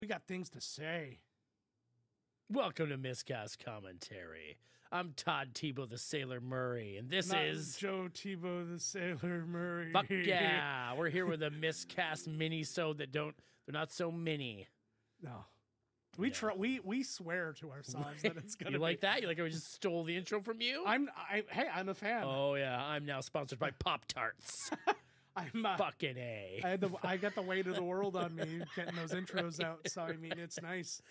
We got things to say. Welcome to Miscast Commentary. I'm Todd Tebow, the Sailor Murray, and this is Joe Tebow, the Sailor Murray. Fuck yeah! We're here with a miscast mini-sode they're not so mini. No. We swear to ourselves that it's gonna You like be. that? You like how we just stole the intro from you? I'm a fan. Oh yeah, I'm now sponsored by Pop-Tarts. I'm Fucking A. I got the weight of the world on me getting those intros out, so I mean it's nice.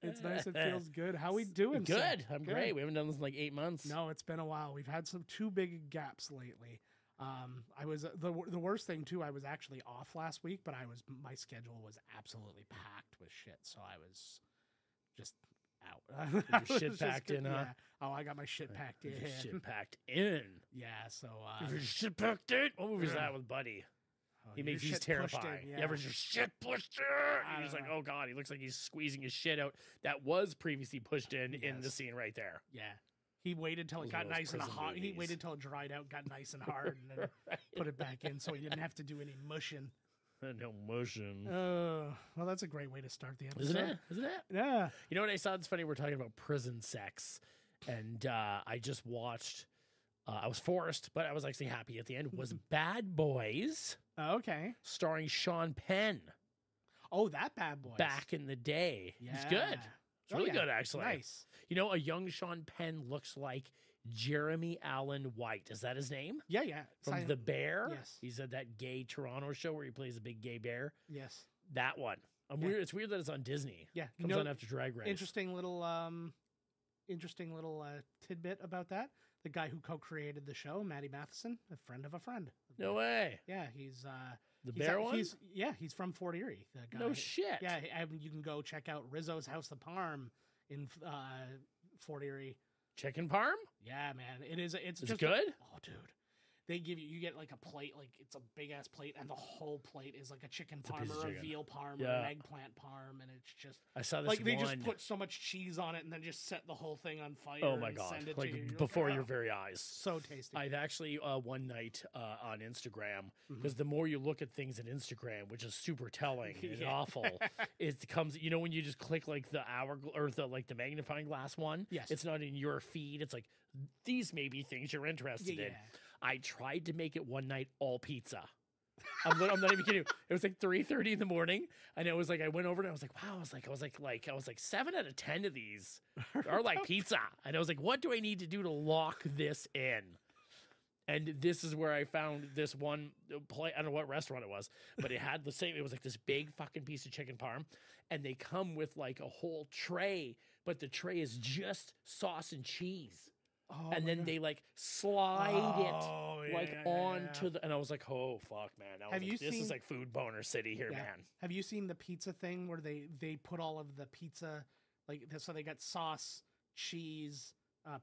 It's nice. It feels good. How we doing? Good. Sir? I'm great. We haven't done this in like 8 months. No, it's been a while. We've had two big gaps lately. I was the worst thing too. I was actually off last week, but my schedule was absolutely packed with shit. So I was just out. Your shit packed in, huh? Yeah. Oh, I got my shit packed in. Your shit packed in. Yeah. So Your shit packed in. What movie is that with Buddy? oh, He's shit pushed terrifying. in, Yeah, yeah. ever your shit pushed in. And he's like, know. oh god, he looks like he's squeezing his shit out. That was previously pushed in the Yes. scene right there. Yeah. He waited till it Those got are those nice and prison hot. He movies. waited till it dried out, got nice and hard, and then Right. put it back in, so he didn't have to do any mushing. No motion. Well, that's a great way to start the episode, Isn't it? Isn't it? Yeah. You know what I saw? It's funny. We're talking about prison sex, and I just watched. I was forced, but I was actually happy at the end. Was Bad Boys, Okay. starring Sean Penn Oh, that Bad Boy. back in the day. Yeah. It's good. It's really good, actually. Nice. You know, a young Sean Penn looks like Jeremy Allen White. Is that his name? Yeah, yeah. From The Bear? Yes. He's at that gay Toronto show where he plays a big gay bear. Yes. That one. Yeah. Weird. It's weird that it's on Disney. Yeah. Comes on after Drag Race. Interesting little tidbit about that. The guy who co-created the show, Matty Matheson, a friend of a friend. No way. Yeah, he's The he's bear a- one? he's from Fort Erie. The guy. No shit. Yeah, you can go check out Rizzo's House of Parm in Fort Erie. Chicken parm? Yeah, man, it is. It's Is just it good? Oh, dude, they give you get like a plate, like it's a big ass plate, and the whole plate is like a chicken a parm piece of or a chicken. veal parm or Yeah. an eggplant parm, and it's just I saw this like they one. just put so much cheese on it and then just set the whole thing on fire. Oh my and god! Send it Like to you. You're before like, your "Oh, very eyes. so tasty. I've actually one night on Instagram, Mhm. because the more you look at things in Instagram, which is super telling and Yeah. awful, it comes. You know when you just click like the hour or the magnifying glass one. Yes. It's not in your feed. It's like these may be things you're interested yeah, in. I tried to make it one night all pizza. I'm not even kidding you. It was like 3:30 in the morning, and it was like I went over and I was like, wow, I was like 7 out of 10 of these are like pizza, and I was like, what do I need to do to lock this in? And this is where I found this one play. I don't know what restaurant it was, but it had the same. It was like this big fucking piece of chicken parm, and they come with like a whole tray, but the tray is just sauce and cheese. Oh And my then God. they like slide Oh, it yeah, like yeah, yeah, onto yeah. the, and I was like, oh fuck, man! I was Have like, you this is seen- like food boner city here, Yeah. man. Have you seen the pizza thing where they put all of the pizza so they got sauce, cheese,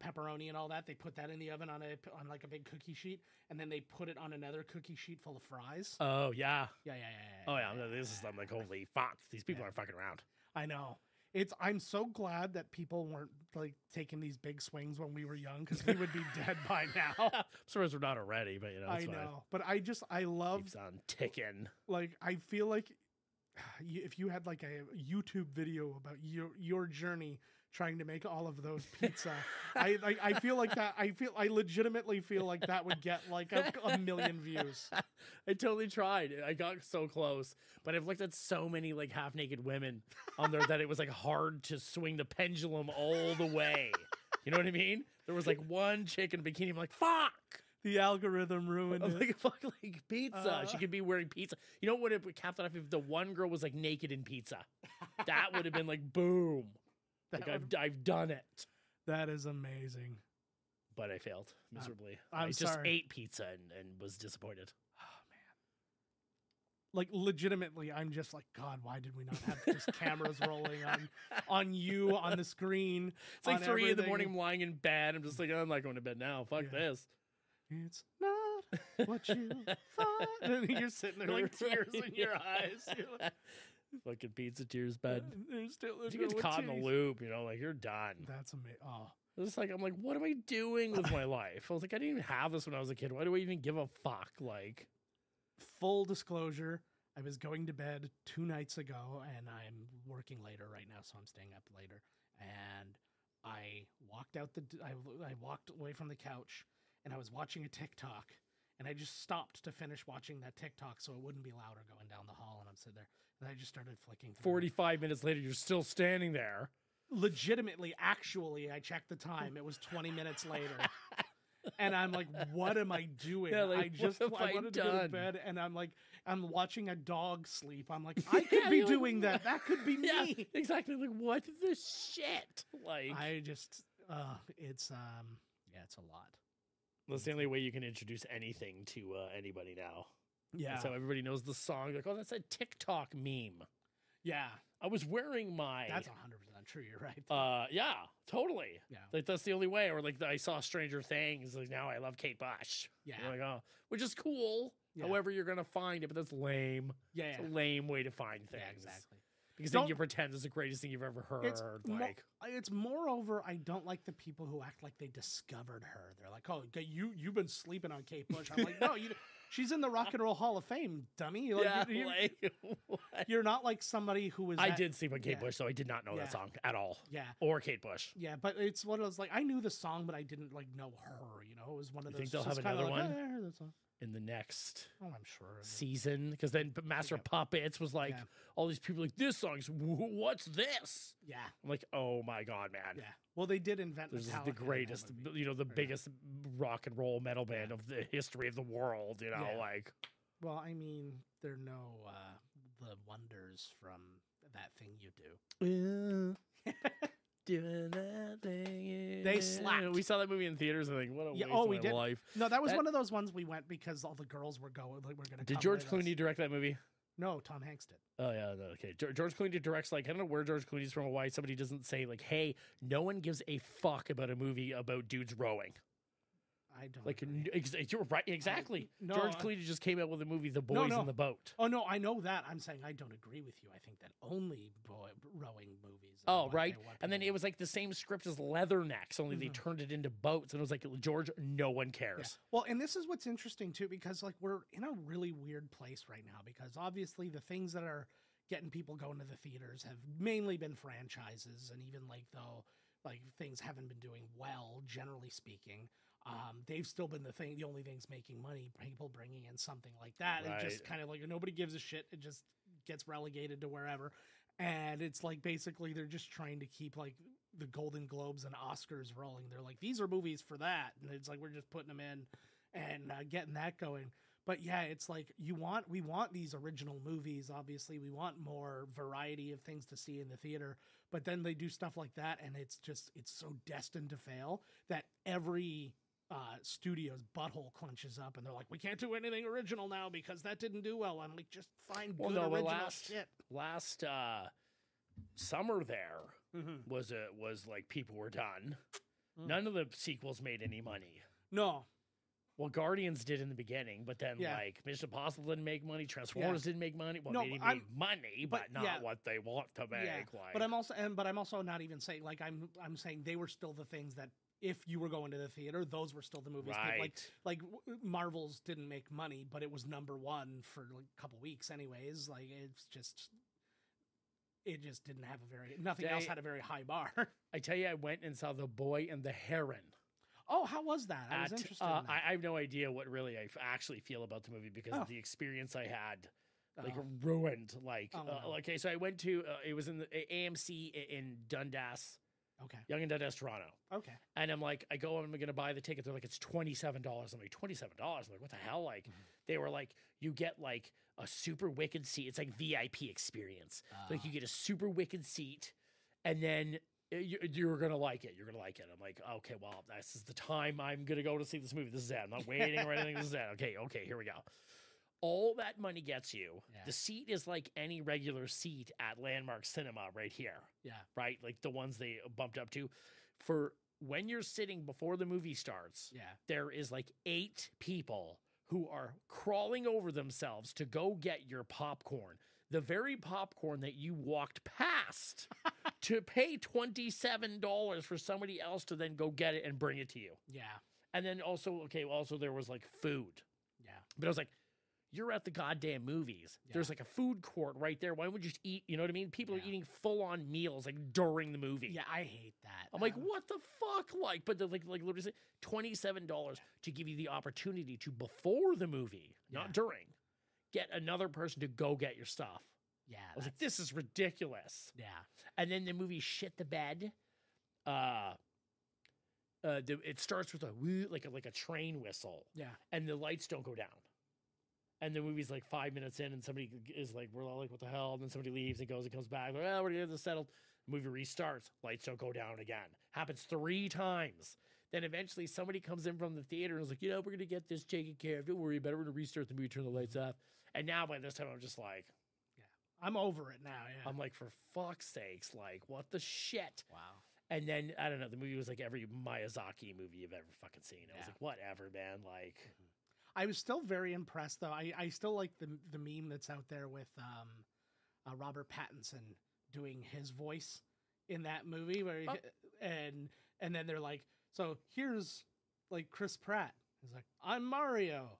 pepperoni, and all that? They put that in the oven on like a big cookie sheet, and then they put it on another cookie sheet full of fries. Oh yeah, Yeah. oh yeah. This is I'm like, holy fuck! These people Yeah. aren't fucking around. I know. I'm so glad that people weren't like taking these big swings when we were young, because we would be dead by now. I'm surprised we're not already, but you know, it's I fine. know, but I love, Keeps on ticking. like, I feel like if you had like a YouTube video about your journey trying to make all of those pizza, I feel like that. I legitimately feel like that would get like a million views. I totally tried. I got so close, but I've looked at so many like half naked women on there that it was like hard to swing the pendulum all the way. You know what I mean? There was like one chick in a bikini. I'm like, fuck. The algorithm ruined I'm it. like, fuck, like pizza. She could be wearing pizza. You know what? It would cap that off if the one girl was like naked in pizza. That would have been like, boom. That Like I've done it, That is amazing. but I failed miserably. I'm I just sorry. ate pizza and was disappointed. Oh man. Like legitimately, I'm just like, God, why did we not have just cameras rolling on you on the screen? It's like on 3 in the everything? morning. I'm lying in bed. I'm just like, I'm not going to bed now. Fuck Yeah. this. It's not what you thought. And you're sitting there like tears in your eyes. You're like, Fucking pizza tears, bed. there's still You get caught in the loop, you know, like you're done. That's amazing. Oh, It's like I'm like, what am I doing with my life? I was like, I didn't even have this when I was a kid. Why do I even give a fuck? Like, full disclosure, I was going to bed 2 nights ago, and I'm working later right now, so I'm staying up later. And I walked I walked away from the couch, and I was watching a TikTok, and I just stopped to finish watching that TikTok so it wouldn't be louder going down the hall. And I'm sitting there, and I just started flicking through. 45 minutes later, you're still standing there. Legitimately, actually, I checked the time. It was 20 minutes later. And I'm like, what am I doing? Yeah, like, I wanted to go to bed, and I'm like, I'm watching a dog sleep. I'm like, I could be doing that. That could be Yeah, me. exactly. Like, what the shit? Like, I just, it's it's a lot. that's the only way you can introduce anything to anybody now. Yeah. So everybody knows the song. Like, oh, that's a TikTok meme. Yeah. I was wearing my. That's 100% true. You're right. Yeah, totally. Yeah. Like, that's the only way. Or like, I saw Stranger Things. Like, now I love Kate Bush. Yeah. You're like, oh, which is cool. Yeah. However, you're gonna find it, but that's lame. Yeah. It's a lame way to find things. Yeah, exactly. Because then you pretend it's the greatest thing you've ever heard. It's moreover, I don't like the people who act like they discovered her. They're like, "Oh, you've been sleeping on Kate Bush." I'm like, "No, she's in the Rock and Roll Hall of Fame, dummy." Like, you're not like somebody who is. I did sleep on Kate Bush, so I did not know that song at all. Yeah, or Kate Bush. Yeah, but it's one of those like I knew the song, but I didn't like know her. You know, it was one of those. Think they'll have another like, one? I heard that song. In the next I'm sure season, because then Master of Puppets was like all these people like this song's what's this? Yeah, I'm like, oh my god, man. Yeah, well they did invent this is the greatest, the biggest rock and roll metal band of the history of the world. You know, like. Well, I mean, there are no the wonders from that thing you do. Doing that thing. They slapped. We saw that movie in theaters. I think, what a waste of my life. No, that was one of those ones we went because all the girls were going. Like, we're gonna. Did George Clooney direct that movie? No, Tom Hanks did. Oh yeah, no, okay. George Clooney directs like I don't know where George Clooney's from or why somebody doesn't say like, hey, no one gives a fuck about a movie about dudes rowing. I don't like you're right exactly. No, George Clooney just came out with a movie, The Boys in the Boat. Oh no, I know that. I'm saying I don't agree with you. I think that only rowing movies. Oh right, and then it was like the same script as Leathernecks, only they turned it into boats, and it was like George, no one cares. Yeah. Well, and this is what's interesting too, because like we're in a really weird place right now, because obviously the things that are getting people going to the theaters have mainly been franchises, and even like though like things haven't been doing well, generally speaking. They've still been the only things making money, people bringing in something like that. Right. It just kind of like nobody gives a shit. It just gets relegated to wherever. And it's like basically they're just trying to keep like the Golden Globes and Oscars rolling. They're like, these are movies for that. And it's like, we're just putting them in and getting that going. But yeah, it's like we want these original movies. Obviously, we want more variety of things to see in the theater. But then they do stuff like that, and it's so destined to fail that every studio's butthole clenches up, and they're like, we can't do anything original now because that didn't do well. I'm like, just find good original shit. Last summer there was like people were done. None of the sequels made any money. No. Well, Guardians did in the beginning, but then like Mission Impossible didn't make money. Transformers didn't make money. Well, they made money, but not what they want to make. Yeah. Like, but I'm also not even saying like I'm saying they were still the things that if you were going to the theater, those were still the movies. Right. Like Marvel's didn't make money, but it was number one for like a couple weeks, anyways. Like it just didn't have nothing else had a very high bar. I tell you, I went and saw The Boy and the Heron. Oh, how was that? I was interested in that. I have no idea what really I actually feel about the movie because of the experience I had, like ruined. Like, okay, so I went to it was in the AMC in Dundas. Okay. Young and Dundas, Toronto. Okay. And I'm like, I'm going to buy the ticket. They're like, it's $27. I'm like, $27? I'm like, what the hell? Like, they were like, you get like a super wicked seat. It's like VIP experience. Like, you get a super wicked seat, and then you're going to like it. You're going to like it. I'm like, okay, well, this is the time I'm going to go to see this movie. This is it. I'm not waiting or anything. This is it. Okay, here we go. All that money gets you. Yeah. The seat is like any regular seat at Landmark Cinema right here. Yeah. Right? Like the ones they bumped up to. For when you're sitting before the movie starts, there is like 8 people who are crawling over themselves to go get your popcorn. The very popcorn that you walked past to pay $27 for somebody else to then go get it and bring it to you. Yeah. And then also, also there was like food. Yeah. But I was like, You're at the goddamn movies. Yeah. There's like a food court right there. Why would you just eat? You know what I mean? People are Yeah. eating full-on meals like during the movie. Yeah, I hate that. I'm like, what the fuck? Like, but they're like literally say $27 to give you the opportunity to, before the movie, not Yeah. during, get another person to go get your stuff. Yeah, I was like, this is ridiculous. yeah, And then the movie shit the bed. It starts with a woo, like a train whistle, yeah. and the lights don't go down. And the movie's like 5 minutes in, and somebody is like, we're all like, what the hell? And then somebody leaves and goes and comes back. Like, well, we're gonna get this settled. The movie restarts. Lights don't go down again. Happens 3 times. Then eventually somebody comes in from the theater and is like, we're gonna get this taken care of. Don't worry about it. We're gonna restart the movie, turn the lights off. And now by this time, I'm just like, I'm over it now. Yeah. I'm like, for fuck's sakes, like, what the shit? Wow. And then, I don't know, the movie was like every Miyazaki movie you've ever fucking seen. I was Yeah. like, whatever, man. Like, I was still very impressed, though. I still like the meme that's out there with Robert Pattinson doing his voice in that movie, where and then they're like, so here's like Chris Pratt. He's like, I'm Mario,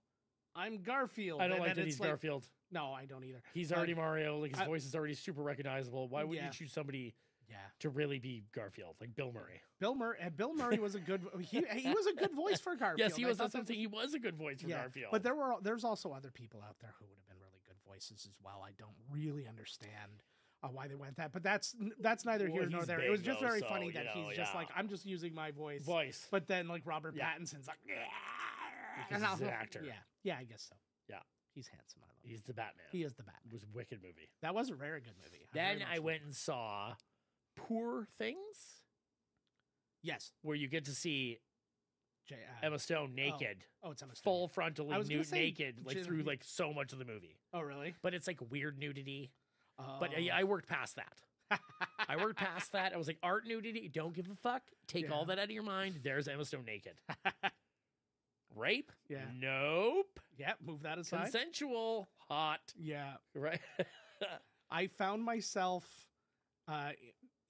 I'm Garfield. I don't And like then that it's he's like, Garfield. No, I don't either. He's But- already Mario. Like, his voice is already super recognizable. Why would Yeah. you choose somebody Yeah. to really be Garfield, like Bill Murray? Bill Murray was a good. He was a good voice for Garfield. Yes, he I was. thought That's something. He was a good voice for Garfield. But there's also other people out there who would have been really good voices as well. I don't really understand why they went that, but that's neither here nor he's there. big, It was just though, very so, funny that you know, he's just like, I'm just using my voice. But then like Robert Yeah. Pattinson's like, Because he's an actor. Yeah, I guess so. Yeah. He's handsome. I love him. He's the Batman. He is the It Batman. was a wicked movie. That was a very good movie. Then very I much went and saw Poor Things, Yes. where you get to see Emma Stone naked, Oh, it's Emma Stone. full frontal, I like was gonna say naked, like through like so much of the movie. Oh, really? But it's like weird nudity. But Oh. I worked past that. I worked past that. I was like, art nudity, don't give a fuck. Take all Yeah. that out of your mind. There's Emma Stone naked. Rape? Yeah. Nope. Yeah, move that aside. Consensual. Hot. Yeah. Right? I found myself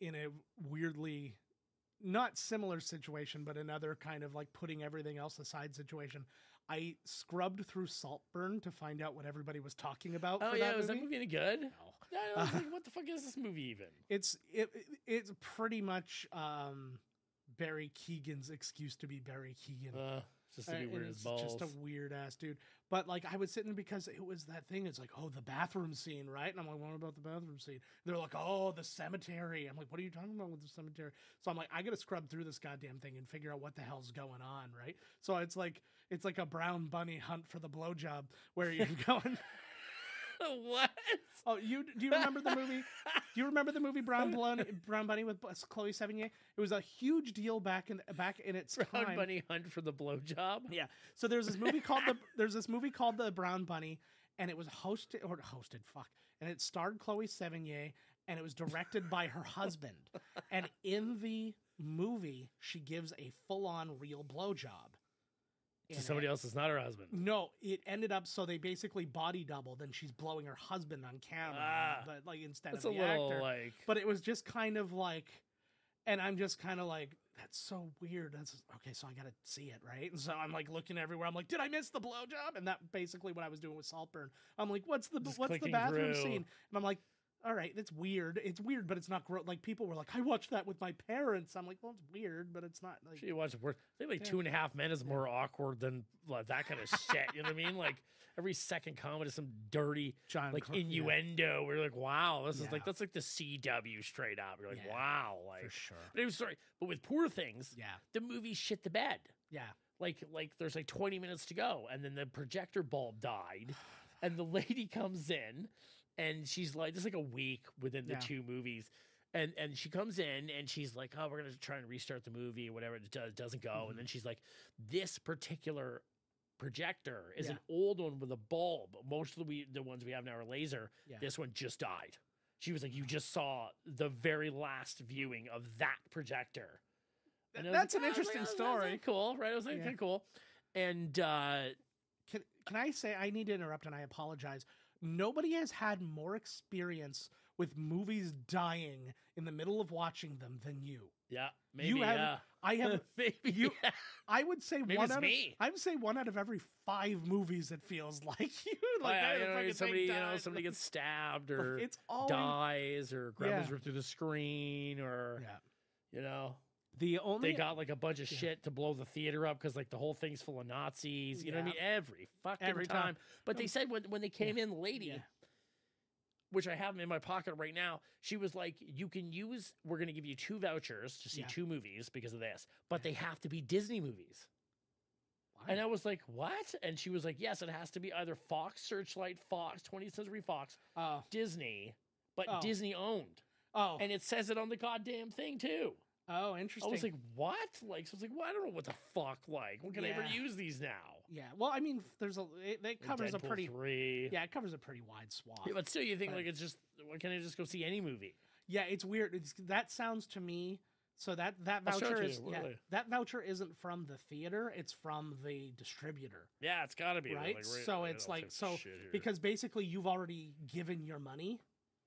in a weirdly not similar situation, but another kind of like putting everything else aside situation. I scrubbed through Saltburn to find out what everybody was talking about. Oh, for yeah. that Was that movie. movie any good? No. Yeah, I was like, what the fuck is this movie even? It's pretty much Barry Keoghan's excuse to be Barry Keoghan. Just to be And weird as it's balls. just a weird ass dude. But like I was sitting because it was that thing. It's like, oh, the bathroom scene, right? And I'm like, what about the bathroom scene? They're like, oh, the cemetery. I'm like, what are you talking about with the cemetery? So I'm like, I gotta scrub through this goddamn thing and figure out what the hell's going on, right? So it's like a brown bunny hunt for the blowjob where you're going. What? Oh, do you remember the movie? Do you remember the movie Brown Bunny with Chloe Sevigny? It was a huge deal back in its Brown time. Bunny Hunt for the Blowjob? Yeah. So there's this movie called The Brown Bunny, and it was hosted. And it starred Chloe Sevigny, and it was directed by her husband. And in the movie, she gives a full-on real blowjob. To somebody else that's not her husband. No, it ended up so they basically body doubled, and she's blowing her husband on camera, but like instead That's of a the little actor. like. But it was just kind of like, and I'm just kind of like, that's so weird. That's okay. So I got to see it, right? And so I'm like looking everywhere. I'm like, did I miss the blowjob? And that basically what I was doing with Saltburn. I'm like, what's the clicking bathroom through. scene? And I'm like, all right, it's weird. It's weird, but it's not gross. Like people were like, I watched that with my parents. I'm like, well, it's weird, but it's not like. She watched it. I think like Yeah. 2.5 Men is more awkward than like, that kind of shit. You know what I mean? Like every second comment is some dirty John like Cro- yeah, innuendo. We're like, wow, this is Yeah. like that's like the CW straight up. You're like, Yeah. wow, like. for sure. But it was sorry. But with Poor Things, Yeah, the movie shit the bed. yeah. Like there's like 20 minutes to go, and then the projector bulb died, and the lady comes in, and she's like, there's like a week within the Yeah. two movies, and she comes in and she's like, oh, we're gonna try and restart the movie or whatever. It doesn't go, and then she's like, this particular projector is Yeah. an old one with a bulb. Most of the ones we have now are laser. Yeah. This one just died. She was like, you just saw the very last viewing of that projector. And I was That's like, an "Oh," I was interesting like, "Oh, story. that's cool, right? I was like, Yeah. okay, cool. And Can I say I need to interrupt and I apologize. Nobody has had more experience with movies dying in the middle of watching them than you. Yeah, maybe. You have, yeah. I have. Maybe. You, yeah. I would say Maybe one it's out. me. I would say 1 out of every 5 movies. It feels like you. Oh, Like yeah, that you know, fucking somebody, thing you know, dies. somebody gets stabbed or It's always dies or grandma's Yeah. ripped through the screen or yeah. you know. The only They got like a bunch of Yeah. shit to blow the theater up because like the whole thing's full of Nazis. You know what I mean? Every fucking Every time. But they said when they came in, the lady, Yeah. which I have them in my pocket right now, she was like, "You can use. We're going to give you 2 vouchers to see Yeah. 2 movies because of this, but they have to be Disney movies." Why? And I was like, "What?" And she was like, "Yes, it has to be either Fox, Searchlight, Fox, 20th Century Fox, Oh. Disney, but Oh. Disney owned." Oh. And it says it on the goddamn thing too. Oh, I interesting. was like, "What?" Like, so I was like, "Well, I don't know what the fuck. Like, when can I ever Yeah. use these now?" yeah. Well, I mean, there's it covers Deadpool a pretty 3. yeah, it covers a pretty wide swath. Yeah, but still, you think But- like it's just why can't I just go see any movie? Yeah, it's weird. That sounds to me. So that I'll show it voucher to is you, yeah, really. that voucher isn't from the theater. It's from the distributor, Yeah, it's got to be right? Like, So it's like because basically you've already given your money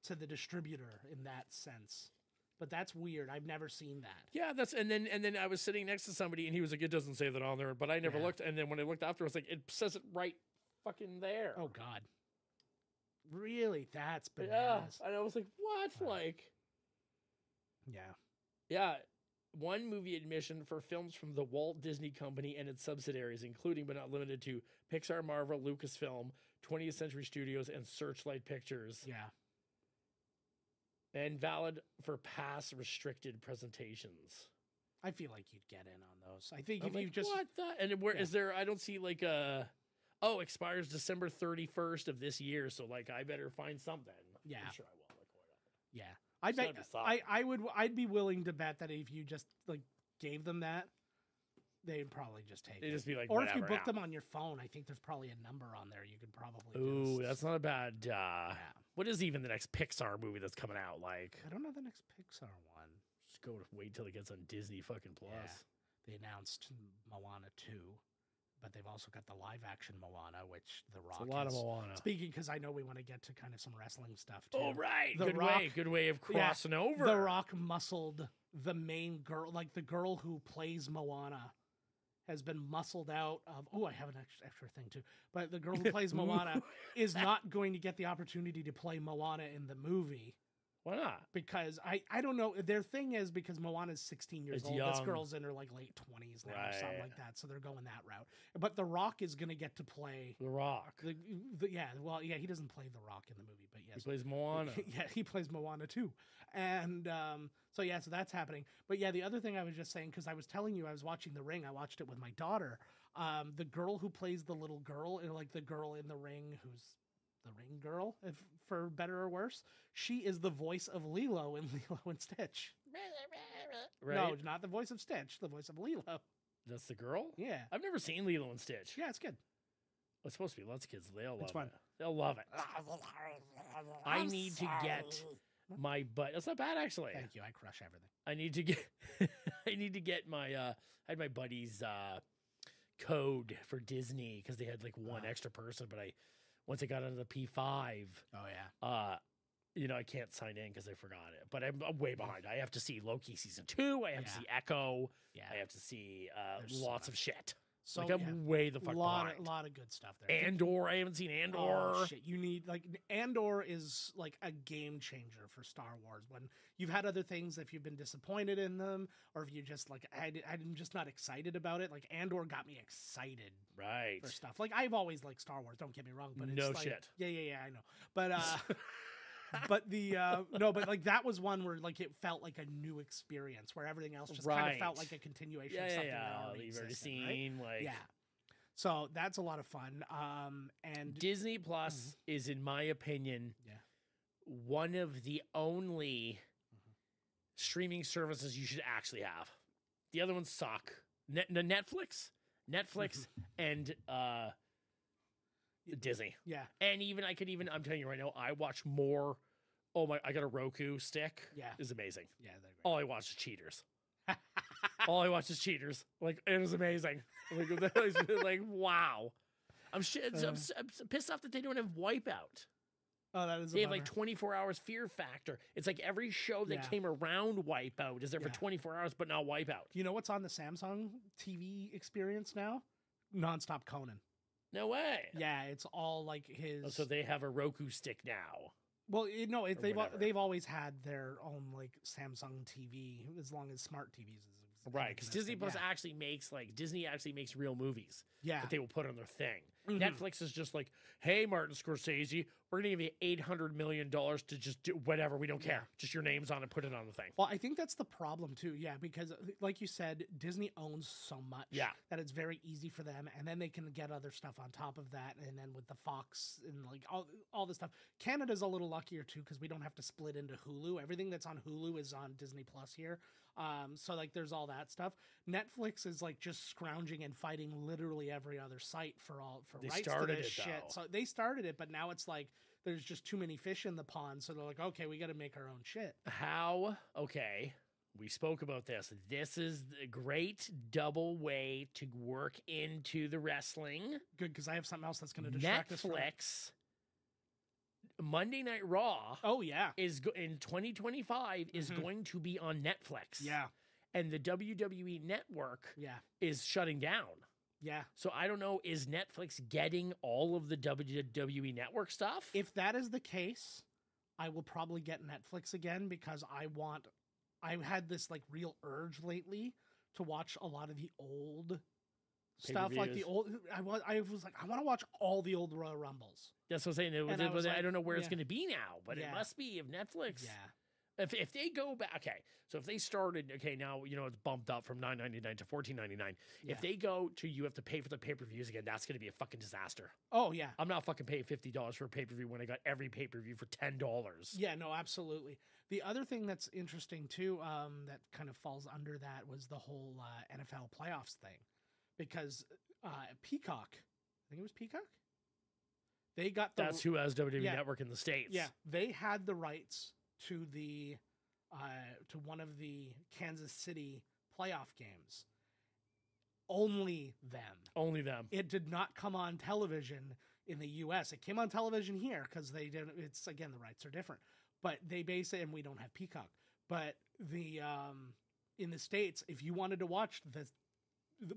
to the distributor in that sense. But that's weird. I've never seen that. yeah, that's and then I was sitting next to somebody and he was like, "It doesn't say that on there," but I never Yeah. looked. And then when I looked after, I was like, "It says it right fucking there." Oh God, really? That's yeah, bananas. and I was like, "What?" Wow. Like, Yeah. yeah. 1 movie admission for films from the Walt Disney Company and its subsidiaries, including but not limited to Pixar, Marvel, Lucasfilm, 20th Century Studios, and Searchlight Pictures, Yeah. and valid for past restricted presentations. I feel like you'd get in on those. I think I'm if like, you just what the? And where is Yeah. there? I don't see like a. Oh, expires December 31st of this year. So like, I better find something. Yeah. I'm sure I will. Like, why not? yeah, I It's bet gotta be something. I'd be willing to bet that if you just like gave them that, they'd probably just take They'd it. just be like, Or if you whatever, book yeah. them on your phone, I think there's probably a number on there you could probably. Ooh, just, that's not a bad. yeah. What is even the next Pixar movie that's coming out? Like, I don't know the next Pixar one. just go wait till it gets on Disney fucking Plus. Yeah. They announced Moana 2, but they've also got the live action Moana, which The Rock It's a lot of is- Moana. Speaking, because I know we want to get to kind of some wrestling stuff too. Oh right, The good Rock- way, good way of Yeah, crossing over. The Rock muscled the main girl, like the girl who plays Moana, has been muscled out of. Oh, I have an extra thing too. But the girl who plays Moana is not going to get the opportunity to play Moana in the movie Why not? because I don't know. Their thing is because Moana's 16 years It's old. This young. girl's in her like late 20s now or something Right. like that. So they're going that route. But The Rock is going to get to play. The Rock. Yeah, he doesn't play The Rock in the movie, but He yes, plays Moana. yeah, he plays Moana too. And so that's happening. But yeah, the other thing I was just saying, because I was telling you I was watching The Ring. I watched it with my daughter. The girl who plays the little girl, like the girl in The Ring who's the Ring girl, if for better or worse, she is the voice of Lilo in Lilo and Stitch. Right? No, not the voice of Stitch, the voice of Lilo. That's the girl? Yeah. I've never seen Lilo and Stitch. Yeah, it's good. It's supposed to be lots of kids. They'll love fun. it. They'll love it. I need to get my butt. That's not bad actually. Thank you. I crush everything. I need to get I need to get my I had my buddy's code for Disney because they had like one extra person, but once I got onto the P5, Oh yeah. I can't sign in because I forgot it. But I'm way behind. I have to see Loki season 2. I have to Yeah. see Echo. Yeah. I have to see There's so lots much. of shit. So Like I'm way the fuck behind. lot of good stuff there. Andor. I haven't seen Andor. Oh shit! You need Andor is like a game changer for Star Wars. When you've had other things, if you've been disappointed in them, or if you just I'm just not excited about it. Like Andor got me excited Right. for stuff. Like I've always liked Star Wars. Don't get me wrong, but it's No like, shit. Yeah, I know. But but the no, but like that was one where like it felt like a new experience where everything else just kind of felt Right. like a continuation Yeah, of yeah, something yeah. that already You've already existed, right? seen like Yeah. So that's a lot of fun. And Disney Plus is, in my opinion, Yeah. one of the only streaming services you should actually have. The other ones suck. Netflix, and Disney, yeah, and I'm telling you right now, I watch more. Oh my! I got a Roku stick. Yeah. It's amazing. yeah, they're great. All I watch is Cheaters. All I watch is Cheaters. Like it is amazing. Like wow. I'm pissed off that they don't have Wipeout. Oh, that is a They have like bummer. 24 hours Fear Factor. It's like every show that Yeah. came around Wipeout is there for Yeah. 24 hours, but not Wipeout. You know what's on the Samsung TV experience now? Nonstop Conan. No way. Yeah, it's all like his. Oh, so they have a Roku stick now. Well, no, or they've whatever. they've always had their own like Samsung TV as long as smart TVs is Right, because Disney existing. Plus actually makes Disney actually makes real movies Yeah. that they will put on their thing. Mhm. Netflix is just like, hey, Martin Scorsese, we're gonna give you $800 million to just do whatever. We don't care. Just your name's on it. Put it on the thing. Well, I think that's the problem too. Yeah, because like you said, Disney owns so much Yeah. that it's very easy for them, and then they can get other stuff on top of that, and then with the Fox and like all this stuff. Canada's a little luckier too because we don't have to split into Hulu. Everything that's on Hulu is on Disney Plus here. So like there's all that stuff. Netflix is like just scrounging and fighting literally every other site for They rights to started this it, shit. though. So they started it, but now it's like there's just too many fish in the pond. So they're like, okay, we got to make our own shit. How? Okay. We spoke about this. This is the great double way to work into the wrestling. Good, because I have something else that's going to distract us. Netflix, Monday Night Raw Oh yeah, is in 2025 is Mhm. going to be on Netflix. yeah, And the WWE network yeah, is shutting down. yeah. So I don't know, is Netflix getting all of the WWE network stuff? If that is the case, I will probably get Netflix again because I had this like real urge lately to watch a lot of the old stuff, like the Pay-per-views. old. I was like, I want to watch all the old Royal Rumbles. That's what I'm saying. And I was I like, don't know where it's yeah. going to be now, but it Yeah. must be if Netflix. Yeah, If they go back, okay. So if they started, okay, now it's bumped up from $9.99 to $14.99. Yeah. If they go to you have to pay for the pay-per-views again, that's going to be a fucking disaster. oh yeah, I'm not fucking paying $50 for a pay-per-view when I got every pay-per-view for $10. yeah. No, absolutely. The other thing that's interesting too, that kind of falls under that was the whole NFL playoffs thing, because Peacock, I think it was Peacock. They got the That's who has WWE yeah. Network in the States. Yeah, they had the rights to the to one of the Kansas City playoff games. Only them. Only them. It did not come on television in the U.S. It came on television here because they did. It's again the rights are different, but they base it, and we don't have Peacock. But the in the States, if you wanted to watch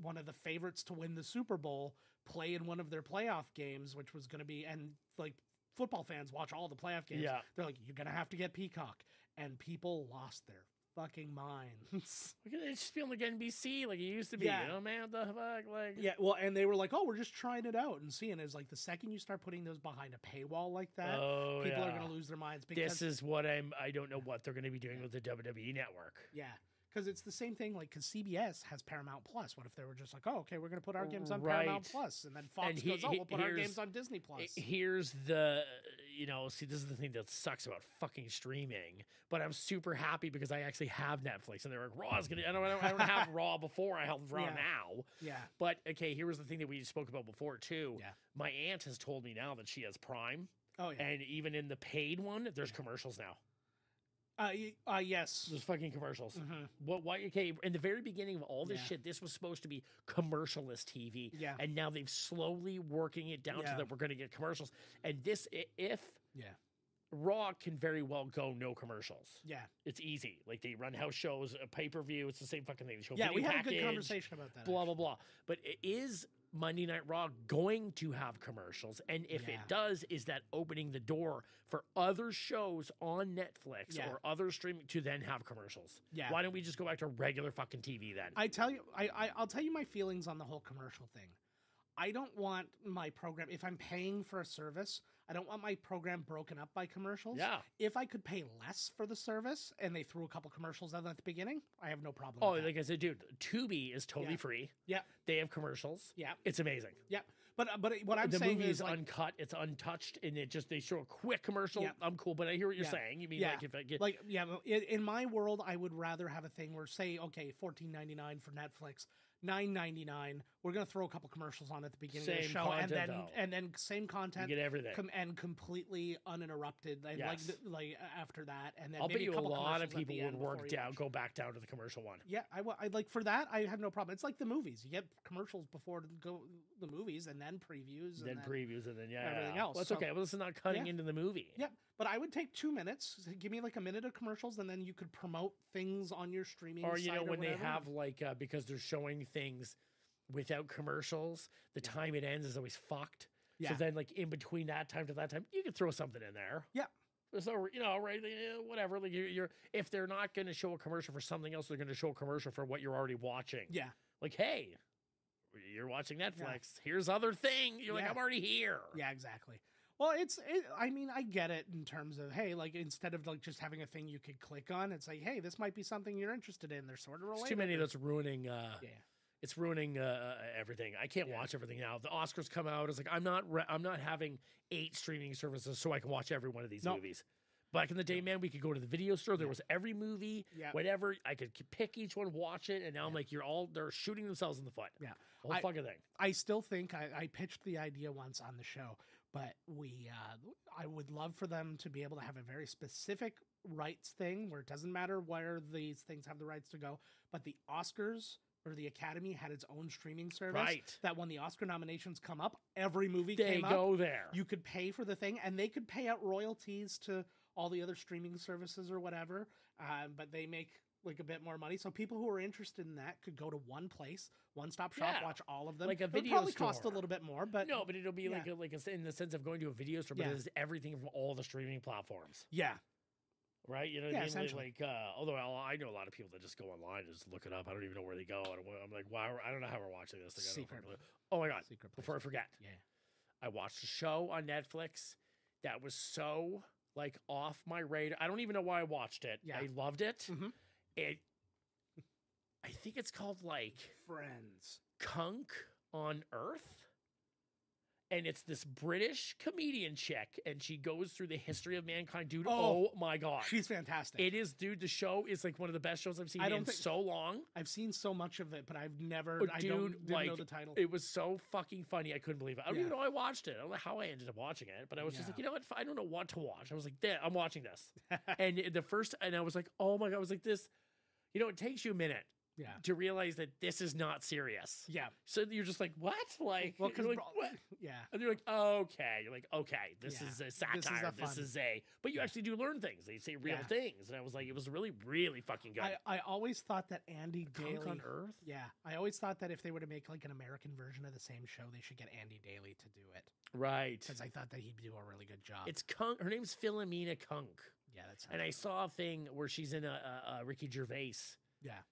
one of the favorites to win the Super Bowl play in one of their playoff games, which was going to be, and like football fans watch all the playoff games. Yeah. They're like, you're going to have to get Peacock. And people lost their fucking minds. Look at it, it's just feeling like NBC, like it used to be. Yeah. You know, man, what the fuck? Like, Yeah, well, and they were like, oh, we're just trying it out and seeing. It's like the second you start putting those behind a paywall like that, oh, people yeah. are going to lose their minds. Because, This is what I don't know what they're going to be doing with the WWE Network. yeah, because it's the same thing, like, because CBS has Paramount Plus. What if they were just like, oh, okay, we're going to put our games on Paramount Right. Plus, and then Fox And goes, oh, we'll put our here's- games on Disney Plus. Here's the, see, this is the thing that sucks about fucking streaming. But I'm super happy because I actually have Netflix, and they're like, Raw is gonna. I don't have Raw before. I have Raw Yeah. now. Yeah, But okay, here was the thing that we spoke about before too. Yeah. My aunt has told me now that she has Prime, oh yeah, and even in the paid one, there's commercials now. yes. There's fucking commercials. Mhm. What? Why? Okay, in the very beginning of all this Yeah. shit, this was supposed to be commercialless TV, Yeah. and now they've slowly working it down to Yeah. that we're going to get commercials. And this, if Yeah, Raw can very well go no commercials. yeah, It's easy. Like they run house shows, a pay-per-view. It's the same fucking thing. They show yeah. We video had a good package, conversation about that. Blah blah blah. But is Monday Night Raw going to have commercials? And if Yeah. it does, is that opening the door for other shows on Netflix Yeah. or other streaming to then have commercials? Yeah. Why don't we just go back to regular fucking TV then? I tell you, I'll tell you my feelings on the whole commercial thing. I don't want my program, if I'm paying for a service, I don't want my program broken up by commercials. Yeah. If I could pay less for the service and they threw a couple commercials out at the beginning, I have no problem Oh, with that. like I said, dude, Tubi is totally Yeah. free. Yeah, They have commercials. yeah, It's amazing. yeah. But what I'm The saying movie is is like, uncut, it's untouched, and they show a quick commercial. Yeah. I'm cool, but I hear what you're Yeah. saying. You mean Yeah. like if I get but in my world, I would rather have a thing where, say, okay, $14.99 for Netflix. $9.99. We're gonna throw a couple commercials on at the beginning of the Same show, content, and then same content, You get everything. and completely uninterrupted. And Yes. like after that, and then I'll maybe bet you a couple lot of commercials at people the would end work before you down, watch. go back down to the commercial one. Yeah, I like for that. I have no problem. It's like the movies. You get commercials before to go the movies, and then previews, Then previews, and then everything else. Well, that's So- okay. Well, this is not cutting Yeah. into the movie. Yep. But I would take 2 minutes. Give me like a minute of commercials, and then you could promote things on your streaming. Or you know site when they whatever. have like because they're showing things without commercials, the time it ends is always fucked. Yeah. So then like in between that time to that time, you can throw something in there. Yeah. So right, whatever. Like you're if they're not going to show a commercial for something else, they're going to show a commercial for what you're already watching. Yeah. Like, hey, you're watching Netflix. Here's other thing. You're like, Yeah. I'm already here. Yeah, exactly. Well, I mean, I get it in terms of, hey, like instead of like just having a thing you could click on, it's like, hey, this might be something you're interested in. They're sort of related. There's too many that's ruining. Yeah. It's ruining everything. I can't watch everything now. The Oscars come out. It's like I'm not having 8 streaming services so I can watch every one of these movies. Back in the day, man, we could go to the video store. There was every movie, whatever. I could pick each one, watch it, and now I'm like, they're shooting themselves in the foot. Yeah. The whole fucking thing. I still think I pitched the idea once on the show, but I would love for them to be able to have a very specific rights thing where it doesn't matter where these things have the rights to go, but the Oscars or the Academy had its own streaming service. Right. That when the Oscar nominations come up, every movie They came up. go there. You could pay for the thing, and they could pay out royalties to all the other streaming services or whatever, but they make like a bit more money. So people who are interested in that could go to one place, one-stop shop, watch all of them. Like a It would video probably cost a store. little bit more, but No, but it'll be like in the sense of going to a video store, but it's everything from all the streaming platforms. yeah. Right? You know what Yeah, I mean? essentially. Although I know a lot of people that just go online and just look it up. I don't even know where they go. I'm like, wow, I don't know how we're watching this thing. Secret. Oh my God. Secret place. Before I forget. Yeah. I watched a show on Netflix that was so like off my radar. I don't even know why I watched it. Yeah. I loved it. Mhm. I think it's called like Friends. Kunk on Earth. And it's this British comedian chick, and she goes through the history of mankind. Dude, oh my God. She's fantastic. It is, dude. The show is like one of the best shows I've seen in so long. I've seen so much of it, but I've never, But I dude, didn't know the title. It was so fucking funny. I couldn't believe it. I don't even know I watched it. I don't know how I ended up watching it, but I was just like, you know what? I don't know what to watch. I was like, I'm watching this. And I was like, oh my God. I was like, this, it takes you a minute. Yeah. To realize that this is not serious. Yeah. So you're just like, what? Like, Well, you're like, what? Yeah. And you're like, okay. You're like, okay, this is a satire. This is a fun. But you actually do learn things. They say real things. And I was like, it was really, really fucking good. I always thought that Andy Kunk Daly on Earth? Yeah. I always thought that if they were to make like an American version of the same show, they should get Andy Daly to do it. Right. Because I thought that he'd do a really good job. It's Kunk. Her name's Philomena Kunk. Yeah, that's. And I saw a thing where she's in a Ricky Gervais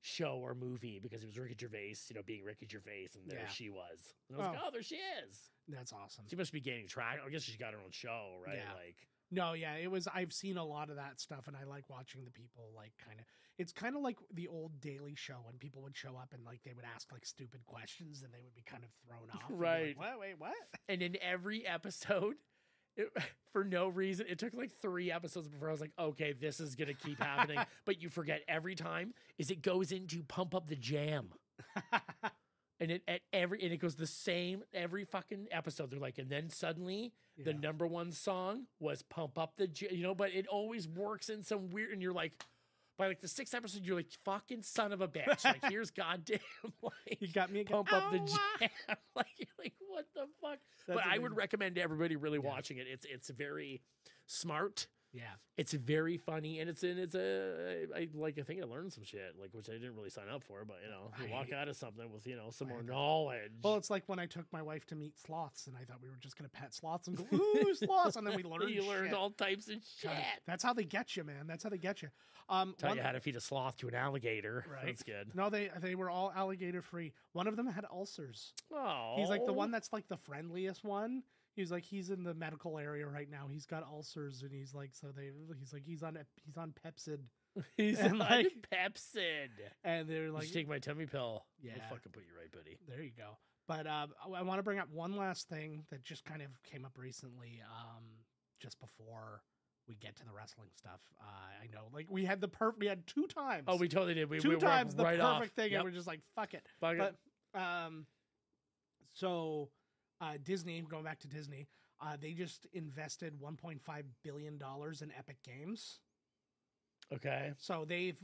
show or movie because it was Ricky Gervais, being Ricky Gervais, and there she was. And I was like, oh, there she is. That's awesome. She must be gaining track. I guess she's got her own show, right? Yeah. Like, no, yeah, it was. I've seen a lot of that stuff, and I like watching the people like kind of. It's kind of like the old Daily Show when people would show up and like they would ask like stupid questions, and they would be kind of thrown off. Right? Like, wait, what? And in every episode. For no reason, it took like 3 episodes before I was like, okay, this is gonna keep happening. But you forget every time is it goes into Pump Up the Jam, and it goes the same every fucking episode. They're like, and then suddenly the number 1 song was Pump Up the Jam, but it always works in some weird. And you're like, by like the 6th episode, you're like, fucking son of a bitch. Like, here's goddamn, like, you got me again. Pump Up the Jam. Like, you're like, what the fuck? That's but amazing. I would recommend to everybody really watching it. It's very smart. Yeah. It's very funny, and I think I learned some shit, like, which I didn't really sign up for, but you walk out of something with some more knowledge. Well, it's like when I took my wife to meet sloths, and I thought we were just gonna pet sloths and go, ooh, sloths, and then we learned. You learned shit. all types of shit. God, that's how they get you, man. That's how they get you. Tell you how to feed a sloth to an alligator. Right. That's good. No, they were all alligator free. One of them had ulcers. Oh, He's like the one that's like the friendliest one. He's like, he's in the medical area right now. He's got ulcers, and he's like, he's on Pepsid. He's and on like Pepsid. And they're like, just take my tummy pill. Yeah. I'll fucking put you right, buddy. There you go. But I want to bring up one last thing that just kind of came up recently, just before we get to the wrestling stuff. I know, like we had 2 times. Oh, we totally did. We 2 were times the right perfect off. thing, Yep. and we're just like, fuck it. Fuck it. So Disney, going back to Disney, they just invested $1.5 billion in Epic Games. Okay. So they've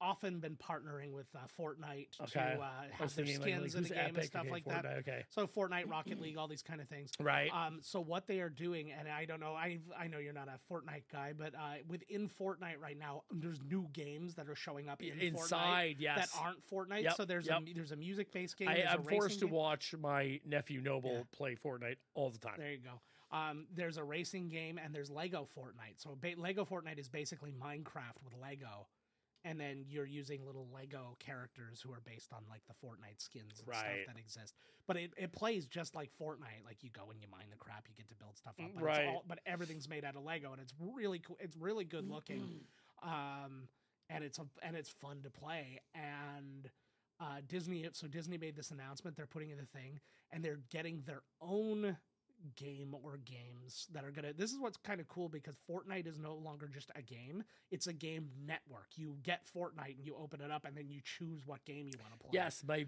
often been partnering with Fortnite to have their thinking, skins in the game Epic? and stuff Okay, like Fortnite, that. Okay. So Fortnite, Rocket League, all these kind of things. Right. So what they are doing, and I don't know, I know you're not a Fortnite guy, but within Fortnite right now, there's new games that are showing up Inside, Fortnite yes. that aren't Fortnite. Yep, So there's yep. a music-based game. I'm forced to game. watch my nephew Noble play Fortnite all the time. There you go. There's a racing game, and there's Lego Fortnite. So Lego Fortnite is basically Minecraft with Lego. And then you're using little Lego characters who are based on like the Fortnite skins and stuff that exist. But it plays just like Fortnite. Like you go and you mine the crap, you get to build stuff up. But but everything's made out of Lego, and it's really cool. It's really good looking, and it's fun to play. And Disney made this announcement. They're putting in the thing, and they're getting their own game or games that are gonna. This is what's kind of cool because Fortnite is no longer just a game, it's a game network. You get Fortnite and you open it up and then you choose what game you want to play. Yes, I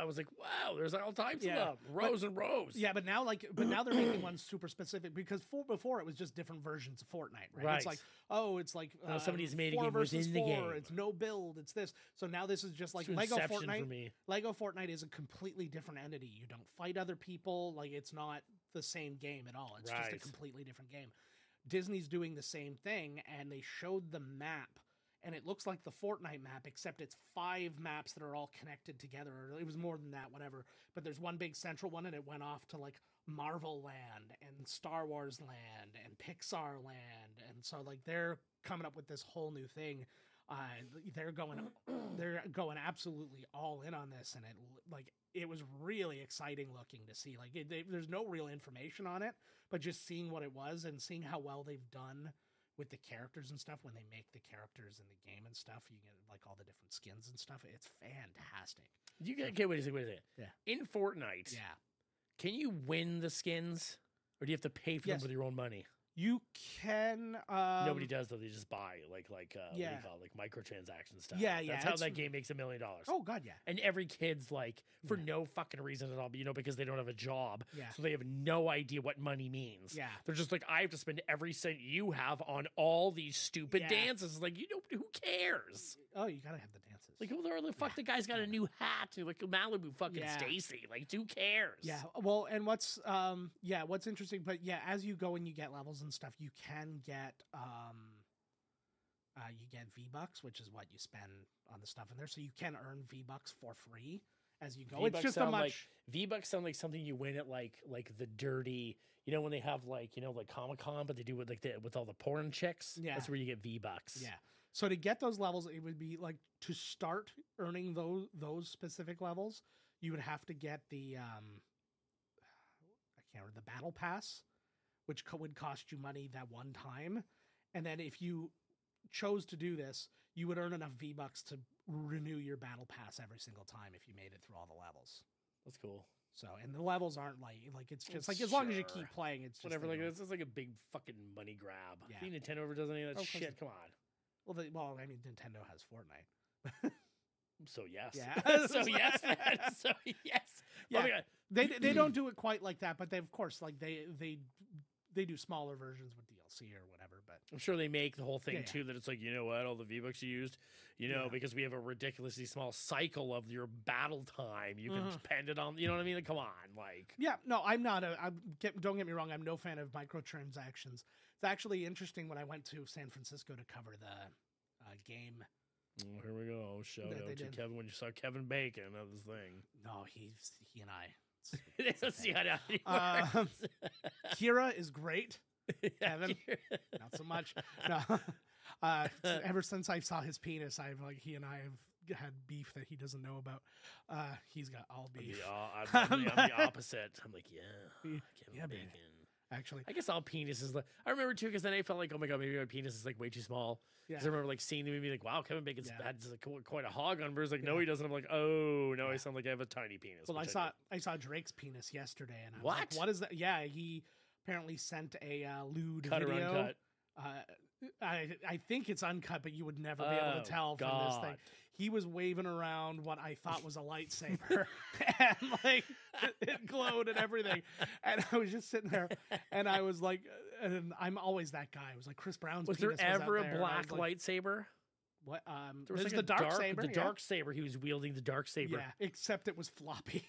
was like, wow, there's all types of them, rows and rows. Yeah, but now they're making one super specific because before it was just different versions of Fortnite, right? It's like, somebody's made a 4 game versus within the 4, game. it's no build, it's this. So now this is just like It's Lego Inception Fortnite. For me. Lego Fortnite is a completely different entity. You don't fight other people. Like it's not the same game at all. It's just a completely different game. Disney's doing the same thing, and they showed the map, and it looks like the Fortnite map, except it's 5 maps that are all connected together. Or it was more than that, whatever. But there's one big central one, and it went off to like Marvel Land and Star Wars Land and Pixar Land, and so like they're coming up with this whole new thing. They're going absolutely all in on this, and it was really exciting looking to see. Like there's no real information on it, but just seeing what it was and seeing how well they've done with the characters and stuff when they make the characters in the game and stuff, you get like all the different skins and stuff. It's fantastic. Wait a second. Yeah. In Fortnite, can you win the skins, or do you have to pay for them with your own money? You can. Nobody does though. They just buy what do you call it, like microtransaction stuff. That's how that game makes $1 million. Oh God, yeah. And every kid's like, for no fucking reason at all, but because they don't have a job, Yeah. so they have no idea what money means. Yeah. They're just like, I have to spend every cent you have on all these stupid dances. Like, who cares? Oh, you gotta have the dances. Like, who the fuck? The guy's got a new hat. Like Malibu fucking Stacy. Like, who cares? Yeah. Well, and what's interesting, but as you go and you get levels and stuff, you can get V-Bucks, which is what you spend on the stuff in there. So you can earn V-Bucks for free as you go. It's just V-Bucks sound like something you win at like the dirty, when they have like Comic-Con, but they do it with all the porn chicks. Yeah. That's where you get V-Bucks. Yeah. So to get those levels, it would be like to start earning those specific levels, you would have to get the the battle pass, which would cost you money that one time. And then if you chose to do this, you would earn enough V-Bucks to renew your battle pass every single time if you made it through all the levels. That's cool. So, and the levels aren't like it's just like as long as you keep playing, it's just whatever. Like it's like a big fucking money grab. Yeah. You think Nintendo ever does any of that shit? Come on. Well, I mean, Nintendo has Fortnite. So yes. Yeah. So yes. So yes. Yeah. Oh my God. They don't do it quite like that, but they of course they do smaller versions with DLC or whatever. But I'm sure they make the whole thing too that it's like, you know what, all the V-Bucks you used, because we have a ridiculously small cycle of your battle time, you can spend it on, you know what I mean? Like, come on, like. Yeah, no, I'm not don't get me wrong, I'm no fan of microtransactions. It's actually interesting when I went to San Francisco to cover the game. Oh, here we go. Shout out to Kevin when you saw Kevin Bacon of this thing. No, he and I. Let's see how that Kira is great. Kevin, not so much. No. Ever since I saw his penis, he and I have had beef that he doesn't know about. He's got all beef. I'm the opposite. I'm like, Kevin Bacon. Actually, I guess all penises. I remember too, because then I felt like, oh my God, maybe my penis is like way too small. Because I remember seeing the movie, like, wow, Kevin Bacon's had quite a hog on. But it's like, no, he doesn't. I'm like, oh, no, I sound like I have a tiny penis. Well, I saw Drake's penis yesterday, and I was what? like, what is that? Yeah, he apparently sent a lewd cut video. Or uncut? I think it's uncut, but you would never be able to tell from this thing. He was waving around what I thought was a lightsaber, and like it glowed and everything. And I was just sitting there, and I was like, and I'm always that guy. I was like, Chris Brown's. Was there penis ever was a out there, black and I was like, lightsaber? What? There was there's like the dark saber. The dark saber. He was wielding the dark saber. Yeah, except it was floppy,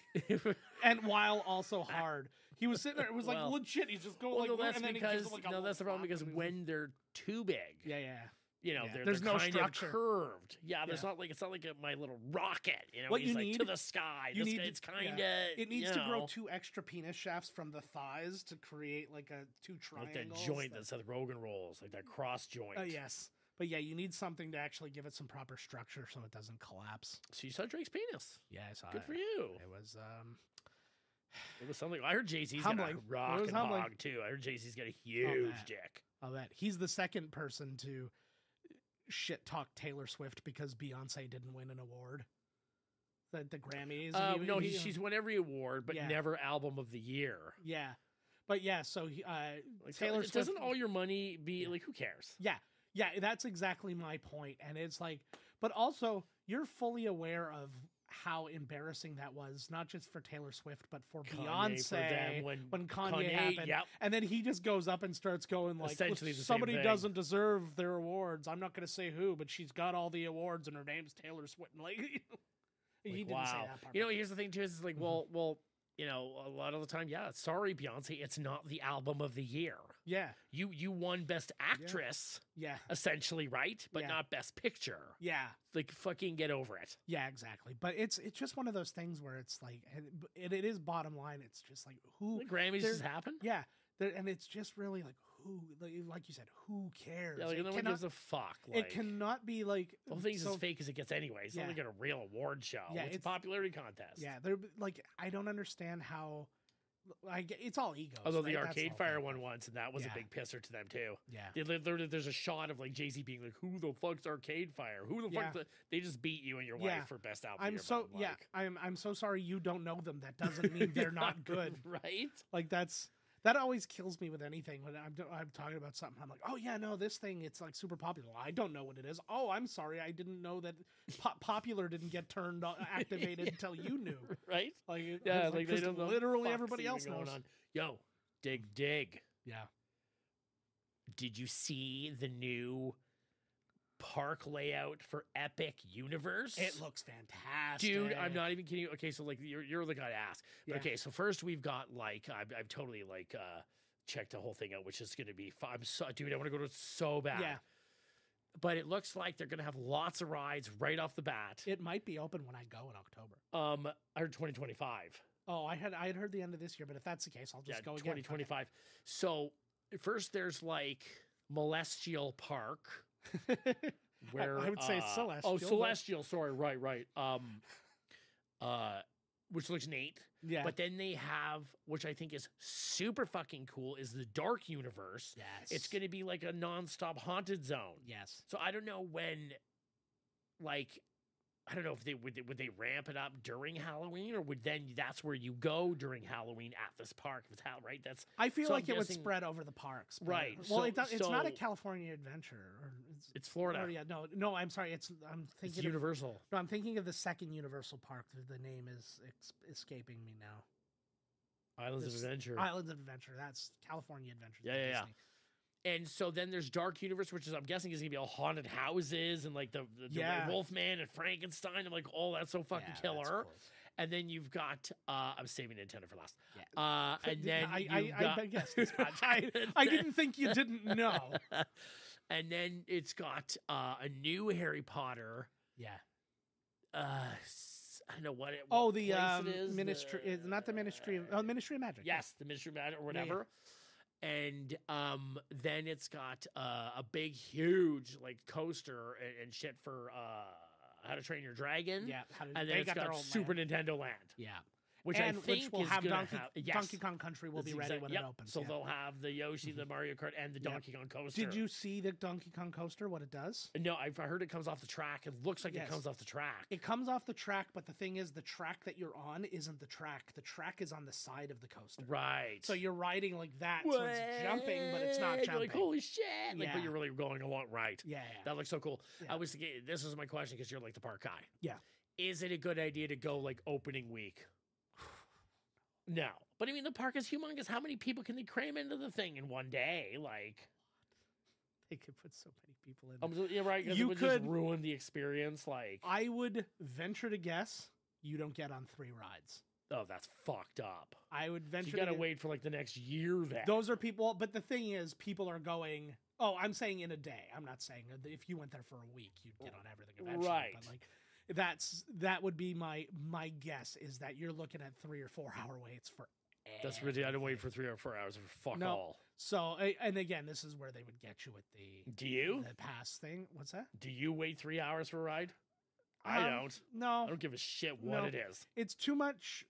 and while also hard. He was sitting there. It was like legit. He's just going like, no, that's and then because he gives it, like, a that's the problem because when they're too big, you know, there's they're no kind structure. of curved. Yeah, there's not like it's not like my little rocket. You know, What he's you like need, to the sky. It's kind of it needs to grow 2 extra penis shafts from the thighs to create like a 2 triangles. Like that joint that Seth Rogen rolls, like that cross joint. Yes. But yeah, you need something to actually give it some proper structure so it doesn't collapse. So you saw Drake's penis. Yeah, I saw it. Good for you. It was something. I heard Jay-Z's got a rock and hog too. I heard Jay-Z's got a huge dick. I'll bet. He's the second person to shit talk Taylor Swift because Beyonce didn't win an award. The Grammys. She's won every award, but never album of the year. Yeah. But yeah, so Taylor Swift. Doesn't all your money be like, who cares? Yeah. Yeah, that's exactly my point. And it's like, but also you're fully aware of how embarrassing that was, not just for Taylor Swift, but for Beyonce when Kanye happened. Yep. And then he just goes up and starts going like, essentially somebody doesn't deserve their awards. I'm not going to say who, but she's got all the awards and her name's Taylor Swift. Like, he didn't say that part. You know, here's the thing too, is like, well, you know, a lot of the time, sorry, Beyonce, it's not the album of the year. Yeah. You won Best Actress. Yeah. Essentially, right? But not Best Picture. Yeah. Like, fucking get over it. Yeah, exactly. But it's just one of those things where it's like, and it is bottom line. It's just like, who. The Grammys just happen? Yeah. And it's just really like, who, like you said, who cares? Yeah, like, no one gives a fuck. Like, it cannot be like. The whole thing's as fake as it gets anyway. It's not like a real award show. Yeah, it's a popularity contest. Yeah, they're like, I don't understand how. It's all egos. Although the Arcade Fire won once, and that was a big pisser to them too. Yeah, there's a shot of like Jay-Z being like, "Who the fuck's Arcade Fire? Who the fuck?" They just beat you and your wife for best album. I'm so sorry you don't know them. That doesn't mean they're not good, right? Like that always kills me with anything when I'm talking about something. I'm like, oh yeah, no, this thing, it's like super popular. I don't know what it is. Oh, I'm sorry, I didn't know that popular didn't get turned activated until you knew. Right? Like, like they don't know. Literally everybody else knows. On. Yo, dig. Yeah. Did you see the new park layout for Epic Universe? It looks fantastic, dude. I'm not even kidding you. Okay, so like you're the guy to ask. Yeah. Okay, so first we've got like I've totally like checked the whole thing out, which is going to be fun. Dude, I want to go to it so bad. Yeah. But it looks like they're going to have lots of rides right off the bat. It might be open when I go in October. I heard 2025. Oh, I had heard the end of this year, but if that's the case, I'll just go again. 2025. So first there's like Celestial Park. Where I would say it's Celestial. Oh, Celestial. Sorry, right. Which looks neat. Yeah. But then they have, which I think is super fucking cool, is the Dark Universe. Yes. It's going to be like a nonstop haunted zone. Yes. So I don't know when, like, I don't know if they would they ramp it up during Halloween, or that's where you go during Halloween at this park. If it's right, I feel like it would spread over the parks, right? Well, it's not a California Adventure, or it's Florida. No, I'm sorry. I'm thinking it's Universal. No, I'm thinking of the second Universal park. The name is escaping me now. Islands of Adventure. Islands of Adventure. That's California Adventure. Yeah. And so then there's Dark Universe, which is, I'm guessing, is going to be all haunted houses and like the Wolfman and Frankenstein. I'm like, oh, that's so fucking killer. Cool. And then you've got, I'm saving Nintendo for last. Yeah. And then I guess I didn't think you didn't know. And then it's got a new Harry Potter. Yeah. I don't know what it. Oh, the Ministry, not the Ministry of Ministry of Magic. Yes, the Ministry of Magic or whatever. Yeah. And then it's got a big, huge like coaster and shit for How to Train Your Dragon. Yeah, and then it's got Super Nintendo Land. Yeah, which I think will is have gonna Donkey yes. Kong Country will be That's ready exact- when yep. it opens. So yeah. they'll have the Yoshi, the Mario Kart, and the Donkey Kong coaster. Did you see the Donkey Kong coaster? What it does? No, I heard it comes off the track. It looks like Yes. it comes off the track. It comes off the track, but the thing is, the track that you're on isn't the track. The track is on the side of the coaster. Right. So you're riding like that, so it's jumping, but it's not You're jumping. like, holy shit! Like, Yeah. but you're really going along right. Yeah. That looks so cool. Yeah. I was thinking, this is my question because you're like the park guy. Yeah. Is it a good idea to go like opening week? No. But I mean, the park is humongous. How many people can they cram into the thing in one day? Like, They could put so many people in. yeah, right. 'Cause You it would could- just ruin the experience. Like, I would venture to guess you don't get on 3 rides. oh, that's fucked up. I would So venture you got to to wait for like the next year then. Those are people, but the thing is, people are going. Oh, I'm saying in a day. I'm not saying if you went there for a week, you'd get on everything eventually. Right. But like, that would be my guess is that you're looking at 3 or 4 hour waits for. That's really. I don't wait for 3 or 4 hours for fuck No. all. So, and again, this is where they would get you with Do you? the pass thing. What's that? Do you wait 3 hours for a ride? I don't. No, I don't give a shit what No. it is. it's too much.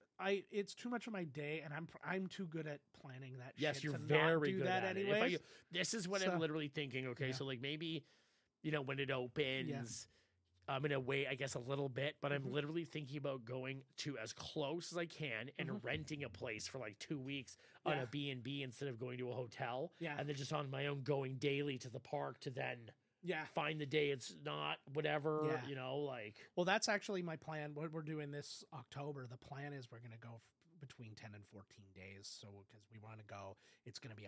It's too much of my day, and I'm too good at planning that. Yes, shit you're to not very do good that at it. anyways. This is what So- I'm literally thinking. Okay, Yeah. so like maybe, when it opens, I'm gonna wait, I guess, a little bit. But I'm Mhm. literally thinking about going to as close as I can and Mhm. renting a place for like 2 weeks on Yeah. a B&B instead of going to a hotel. Yeah. And then just on my own going daily to the park to then Yeah. find the day it's not whatever. Yeah. Like Well, that's actually my plan. What we're doing this October, the plan is we're going to go between 10 and 14 days. So, because we want to go, it's going to be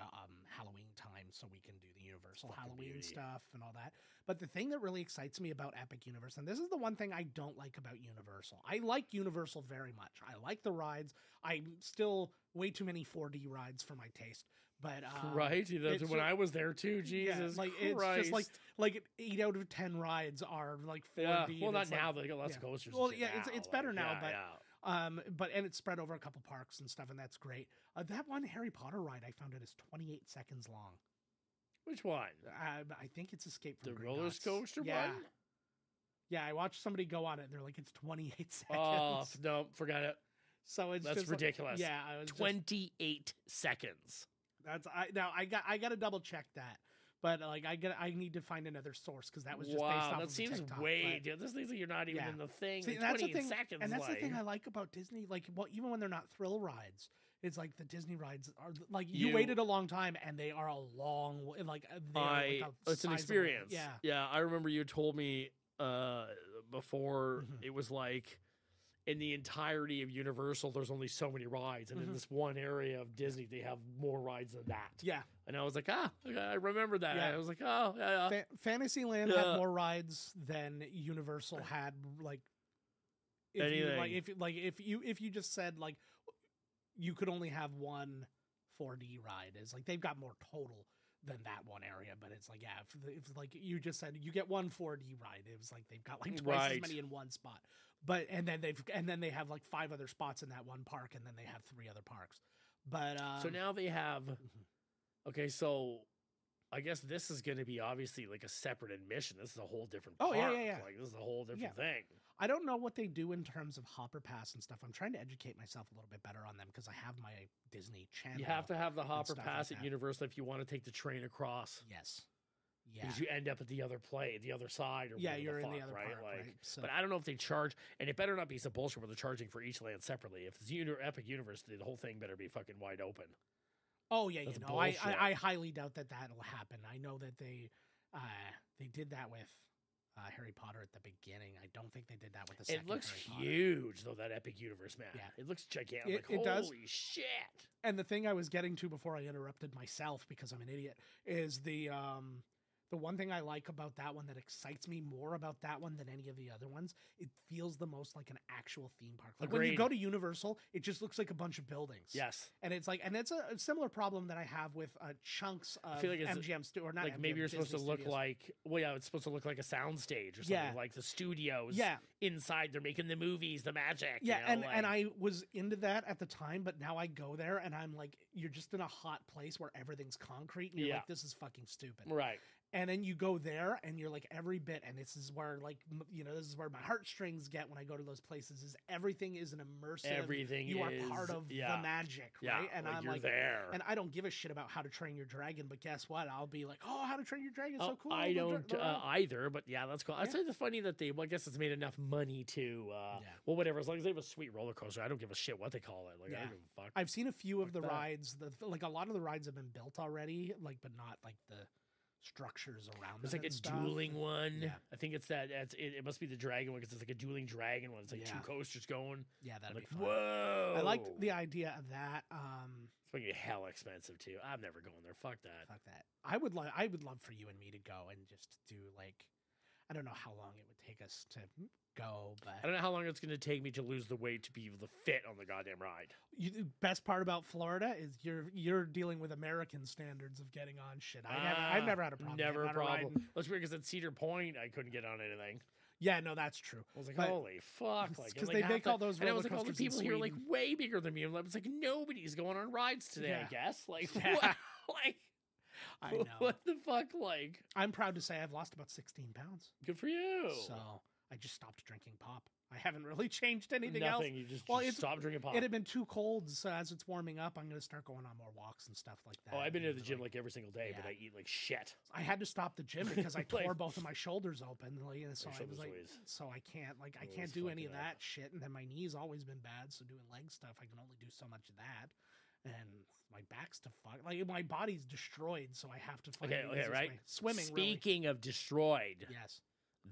Halloween time, so we can do the Universal Fucking Halloween beauty. stuff and all that. But the thing that really excites me about Epic Universe, and this is the one thing I don't like about Universal. I like Universal very much. I like the rides. I'm still way too many 4D rides for my taste. But right, that's it's when ju- I was there too. Jesus, like Christ. it's just like 8 out of 10 rides are like 4D. yeah. Well, and not it's like- now. They got lots yeah. of coasters. Well, and shit yeah, it's better now, but yeah. and it's spread over a couple parks and stuff, and that's great. That one Harry Potter ride, I found it is 28 seconds long. Which one? I think it's Escape from The Green roller Knots. coaster yeah. one? Yeah, I watched somebody go on it, and they're like, it's 28 seconds. Oh no, forget it. So it's That's just like- ridiculous. yeah, I was just- 28 seconds. that's I got to double check that. But like I need to find another source because that was just based Wow, off that of seems TikTok, way. but- Dude, this things that you're not even Yeah. in the thing. See, in that's the 28 thing, seconds, and that's the thing like- I like about Disney. Like, well, even when they're not thrill rides, it's like the Disney rides are like you You- waited a long time, and they are a long like they are like a it's an sizable- experience. Yeah, yeah. I remember you told me before Mhm. it was like in the entirety of Universal, there's only so many rides, and in Mhm. this one area of Disney, they have more rides than that. yeah. And I was like, okay, I remember that. Yeah. I was like, oh, yeah. Fantasyland Yeah. had more rides than Universal had. Like, if you just said like you could only have one 4D ride, is like they've got more total than that one area. But it's like if like you just said you get one 4D ride, it was like they've got like twice Right. as many in one spot. But and then they have like 5 other spots in that one park, and then they have 3 other parks. But So now they have. Mhm. Okay, so I guess this is going to be obviously like a separate admission. This is a whole different. Oh, yeah, park. yeah, yeah. Like this is a whole different Yeah. thing. I don't know what they do in terms of Hopper Pass and stuff. I'm trying to educate myself a little bit better on them because I have my Disney channel. You have to have the Hopper stuff like Pass at that. Universal if you want to take the train across. Yes. Yeah. Because you end up at the other side or Yeah, whatever you're the in the fuck, other right? park, Like, right? So, but I don't know if they charge, and it better not be some bullshit where they're charging for each land separately. If it's Epic University, the whole thing better be fucking wide open. oh yeah, that's you know, I bullshit. highly doubt that that'll happen. I know that they did that with Harry Potter at the beginning. I don't think they did that with the second. It looks Harry Potter. huge though, that Epic Universe, man. Yeah. It looks gigantic. It does. Holy shit. And the thing I was getting to before I interrupted myself because I'm an idiot is the one thing I like about that one that excites me more about that one than any of the other ones, it feels the most like an actual theme park. Like when you Agreed. go to Universal, it just looks like a bunch of buildings. Yes. And it's like, and it's a similar problem that I have with chunks of feel like it's MGM or not Like MGM, maybe you're supposed to Disney look Studios. like, well, yeah, it's supposed to look like a soundstage or something. Yeah. Like the studios Yeah. inside, they're making the movies, the magic. Yeah, you know, and like- I was into that at the time, but now I go there and I'm like, you're just in a hot place where everything's concrete, and you're Yeah. like, this is fucking stupid. Right. And then you go there and you're like every bit, and this is where like, this is where my heartstrings get when I go to those places, is everything is an immersive. Everything you is, are part of the magic, yeah, right? And like I'm you're like, there. and I don't give a shit about How to Train Your Dragon, but guess what? I'll be like, oh, How to Train Your Dragon is so cool. I don't either, but yeah, that's cool. I say it's funny that I guess it's made enough money to, well, whatever, as long as they have a sweet roller coaster, I don't give a shit what they call it. Like, I don't give a fuck. I've seen a few of the rides, like a lot of the rides have been built already, like, but not like the structures around There's them. like a stuff. Dueling one. Yeah. I think it's that. It must be the dragon one because it's like a dueling dragon one. It's like two coasters going. Yeah, that'd like, be fun. Whoa! I liked the idea of that. It's going to be hell expensive too. I'm never going there. Fuck that. Fuck that. I would love for you and me to go and just do like, I don't know how long it would take us to go, but I don't know how long it's going to take me to lose the weight to be able to fit on the goddamn ride. The best part about Florida is you're dealing with American standards of getting on shit. I've never had a problem. Never a problem. Well, it's weird because at Cedar Point I couldn't get on anything. Yeah, no, that's true. I was like, holy fuck! Like, because they call those and I roller was like, all the coasters people here are like way bigger than me. And I was like, nobody's going on rides today. I guess. Like, what? Like, I know. What the fuck? Like, I'm proud to say I've lost about 16 pounds. Good for you. So I just stopped drinking pop. I haven't really changed anything else. Nothing. You just stopped drinking pop. It had been too cold, so as it's warming up, I'm going to start going on more walks and stuff like that. Oh, I've been to the gym like every single day, but I eat like shit. I had to stop the gym because I tore both of my shoulders open. Like, and so I was like, so I can't do any of that shit. And then my knee's always been bad, so doing leg stuff, I can only do so much of that. And my back's to fuck. Like my body's destroyed, so I have to find okay, right? way. Swimming. Speaking of destroyed, yes,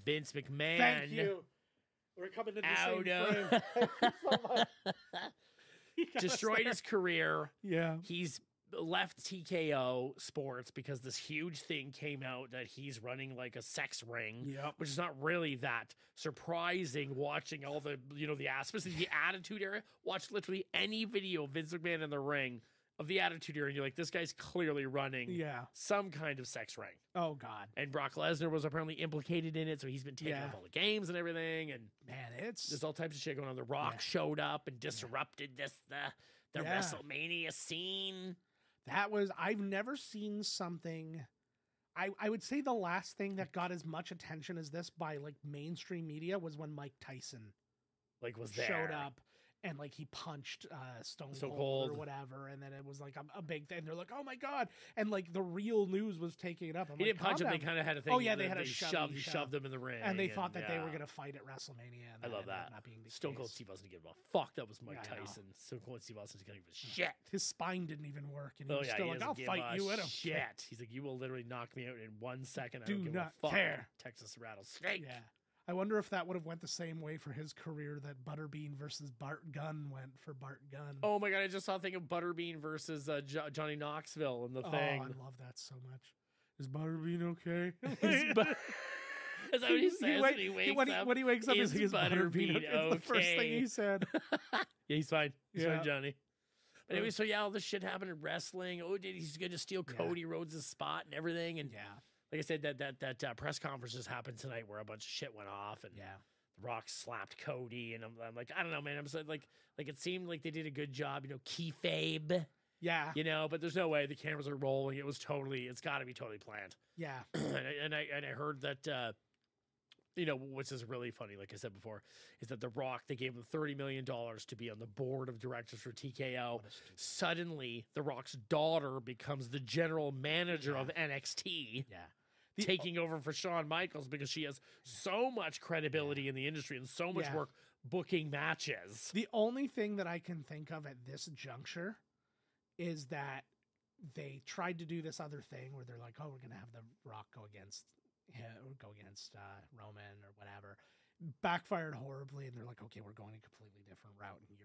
Vince McMahon. Thank you. We're coming to the same frame. Thank you so much. Destroyed his career. Yeah. He's left TKO Sports because this huge thing came out that he's running like a sex ring, which is not really that surprising watching all the, the aspects of the Attitude Era. Watch literally any video of Vince McMahon in the ring of the Attitude Era, and you're like, this guy's clearly running some kind of sex ring. Oh, God. And Brock Lesnar was apparently implicated in it, so he's been taking off all the games and everything. And man, there's all types of shit going on. The Rock showed up and disrupted the WrestleMania scene. I've never seen something. I would say the last thing that got as much attention as this by like mainstream media was when Mike Tyson showed up and like he punched Stone Cold or whatever, and then it was like a big thing. They're like, oh my God, and like the real news was taking it up. He didn't punch him; they kind of had a thing. Oh yeah, they had a shove. He shoved him in the ring, and they thought that they were gonna fight at WrestleMania. And I love that. Not being the Stone Cold Steve Austin didn't give a fuck. That was Mike Tyson. Stone Cold Steve Austin didn't give a shit. His spine didn't even work, and he was still like, "I'll fight you." Shit. He's like, you will literally knock me out in 1 second. I Do don't give not a fuck. care. Texas Rattlesnake. Yeah. I wonder if that would have went the same way for his career that Butterbean versus Bart Gunn went for Bart Gunn. Oh my God, I just saw a thing of Butterbean versus Johnny Knoxville in the thing. Oh, I love that so much. Is Butterbean okay? Is that what he says when he wakes up? When he wakes up, is Butterbean okay? It's the first thing he said. Yeah, he's fine. He's fine, Johnny. But anyway, so all this shit happened in wrestling. Oh, he's going to steal Cody Rhodes' spot and everything. And like I said, that press conference just happened tonight where a bunch of shit went off, and The Rock slapped Cody, and I'm like, I don't know, man. I'm so, like it seemed like they did a good job, kayfabe. Yeah. But there's no way the cameras are rolling. It's got to be totally planned. Yeah. and I heard that, which is really funny, like I said before, is that The Rock, they gave him $30 million to be on the board of directors for TKO. Suddenly, The Rock's daughter becomes the general manager of NXT. Yeah. Taking over for Shawn Michaels because she has so much credibility in the industry and so much work booking matches. The only thing that I can think of at this juncture is that they tried to do this other thing where they're like, oh, we're going to have The Rock go against Roman or whatever. Backfired horribly, and they're like, okay, we're going a completely different route, and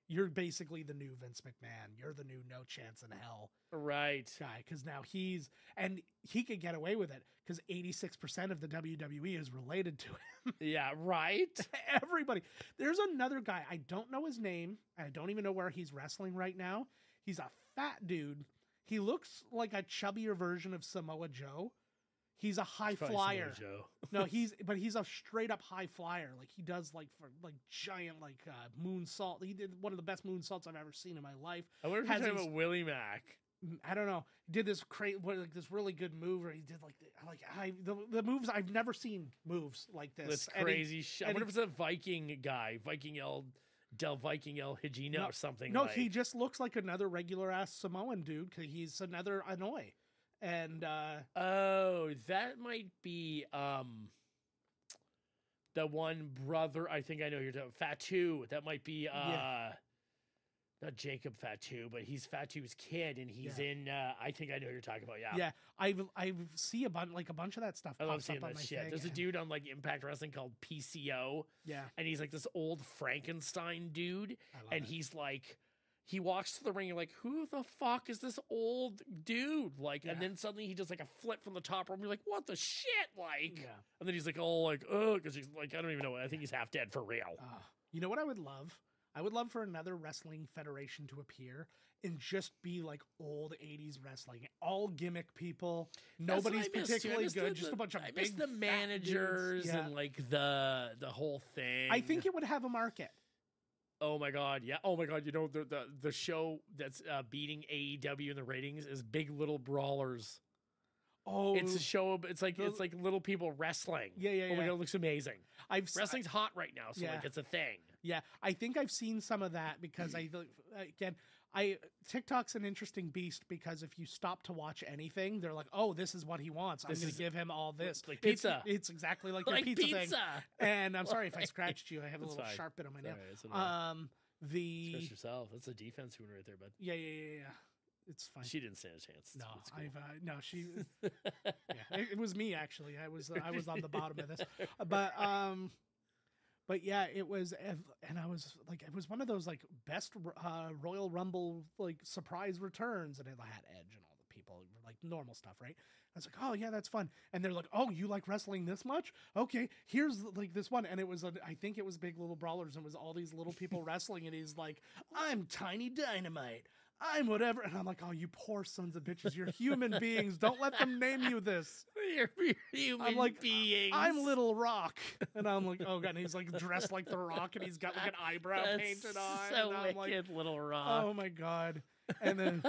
you're basically the new Vince McMahon. You're the new no chance in hell guy, because now he could get away with it because 86% of the WWE is related to him. Yeah, right. Everybody. There's another guy, I don't know his name, I don't even know where he's wrestling right now. He's a fat dude. He looks like a chubbier version of Samoa Joe. He's a high flyer. No, he's a straight up high flyer. Like he does giant moonsault. He did one of the best moonsaults I've ever seen in my life. I wonder if you're talking about Willie Mack. I don't know, did this like this really good move, or he did the moves I've never seen moves like this. That's crazy shit. I wonder if it's a Viking guy, Del Viking El Higino or something. No, he just looks like another regular ass Samoan dude, because he's another Hanoi. And oh, that might be the one brother. I think I know you're talking Fatu. That might be not Jacob Fatu, but he's Fatu's kid, and he's in. I think I know what you're talking about. Yeah, I see a bunch of that stuff. I love pops seeing up on that my shit. thing. There's a dude on like Impact Wrestling called PCO. Yeah, and he's like this old Frankenstein dude, and it. he's like. He walks to the ring, you're like, who the fuck is this old dude? Like, and then suddenly he does like a flip from the top rope. You're like, what the shit? Like, and then he's like, oh, like, because he's like, I don't even know. I think he's half dead for real. You know what I would love? I would love for another wrestling federation to appear and just be like old 80s wrestling. All gimmick people. Nobody's particularly good. Just a bunch of big the managers and like the whole thing. I think it would have a market. Oh my god, yeah. Oh my god, you know the show that's beating AEW in the ratings is Big Little Brawlers. Oh, it's a show. It's like little people wrestling. Yeah. Oh my god, it looks amazing. Wrestling's hot right now, so like it's a thing. Yeah, I think I've seen some of that because TikTok's an interesting beast, because if you stop to watch anything, they're like, oh, this is what he wants. I'm going to give him all this. Like pizza. It's exactly like your pizza thing. And I'm sorry if I scratched you. I have a little sharp bit on my nail. Scratch yourself. That's a defense wound right there, bud. Yeah. It's fine. She didn't stand a chance. No, cool. She. It was me actually. I was on the bottom of this, but yeah, it was, and I was like, it was one of those like best Royal Rumble like surprise returns, and it had Edge and all the people, like normal stuff, right? I was like, oh yeah, that's fun. And they're like, oh, you like wrestling this much? Okay, here's like this one, and it was I think it was Big Little Brawlers, and it was all these little people wrestling, and he's like, I'm Tiny Dynamite. I'm whatever. And I'm like, oh, you poor sons of bitches. You're human beings. Don't let them name you this. You're human beings. I'm Little Rock. And I'm like, oh, God. And he's like dressed like The Rock, and he's got like an eyebrow painted on. So and I'm wicked, like, Little Rock. Oh, my God. And then,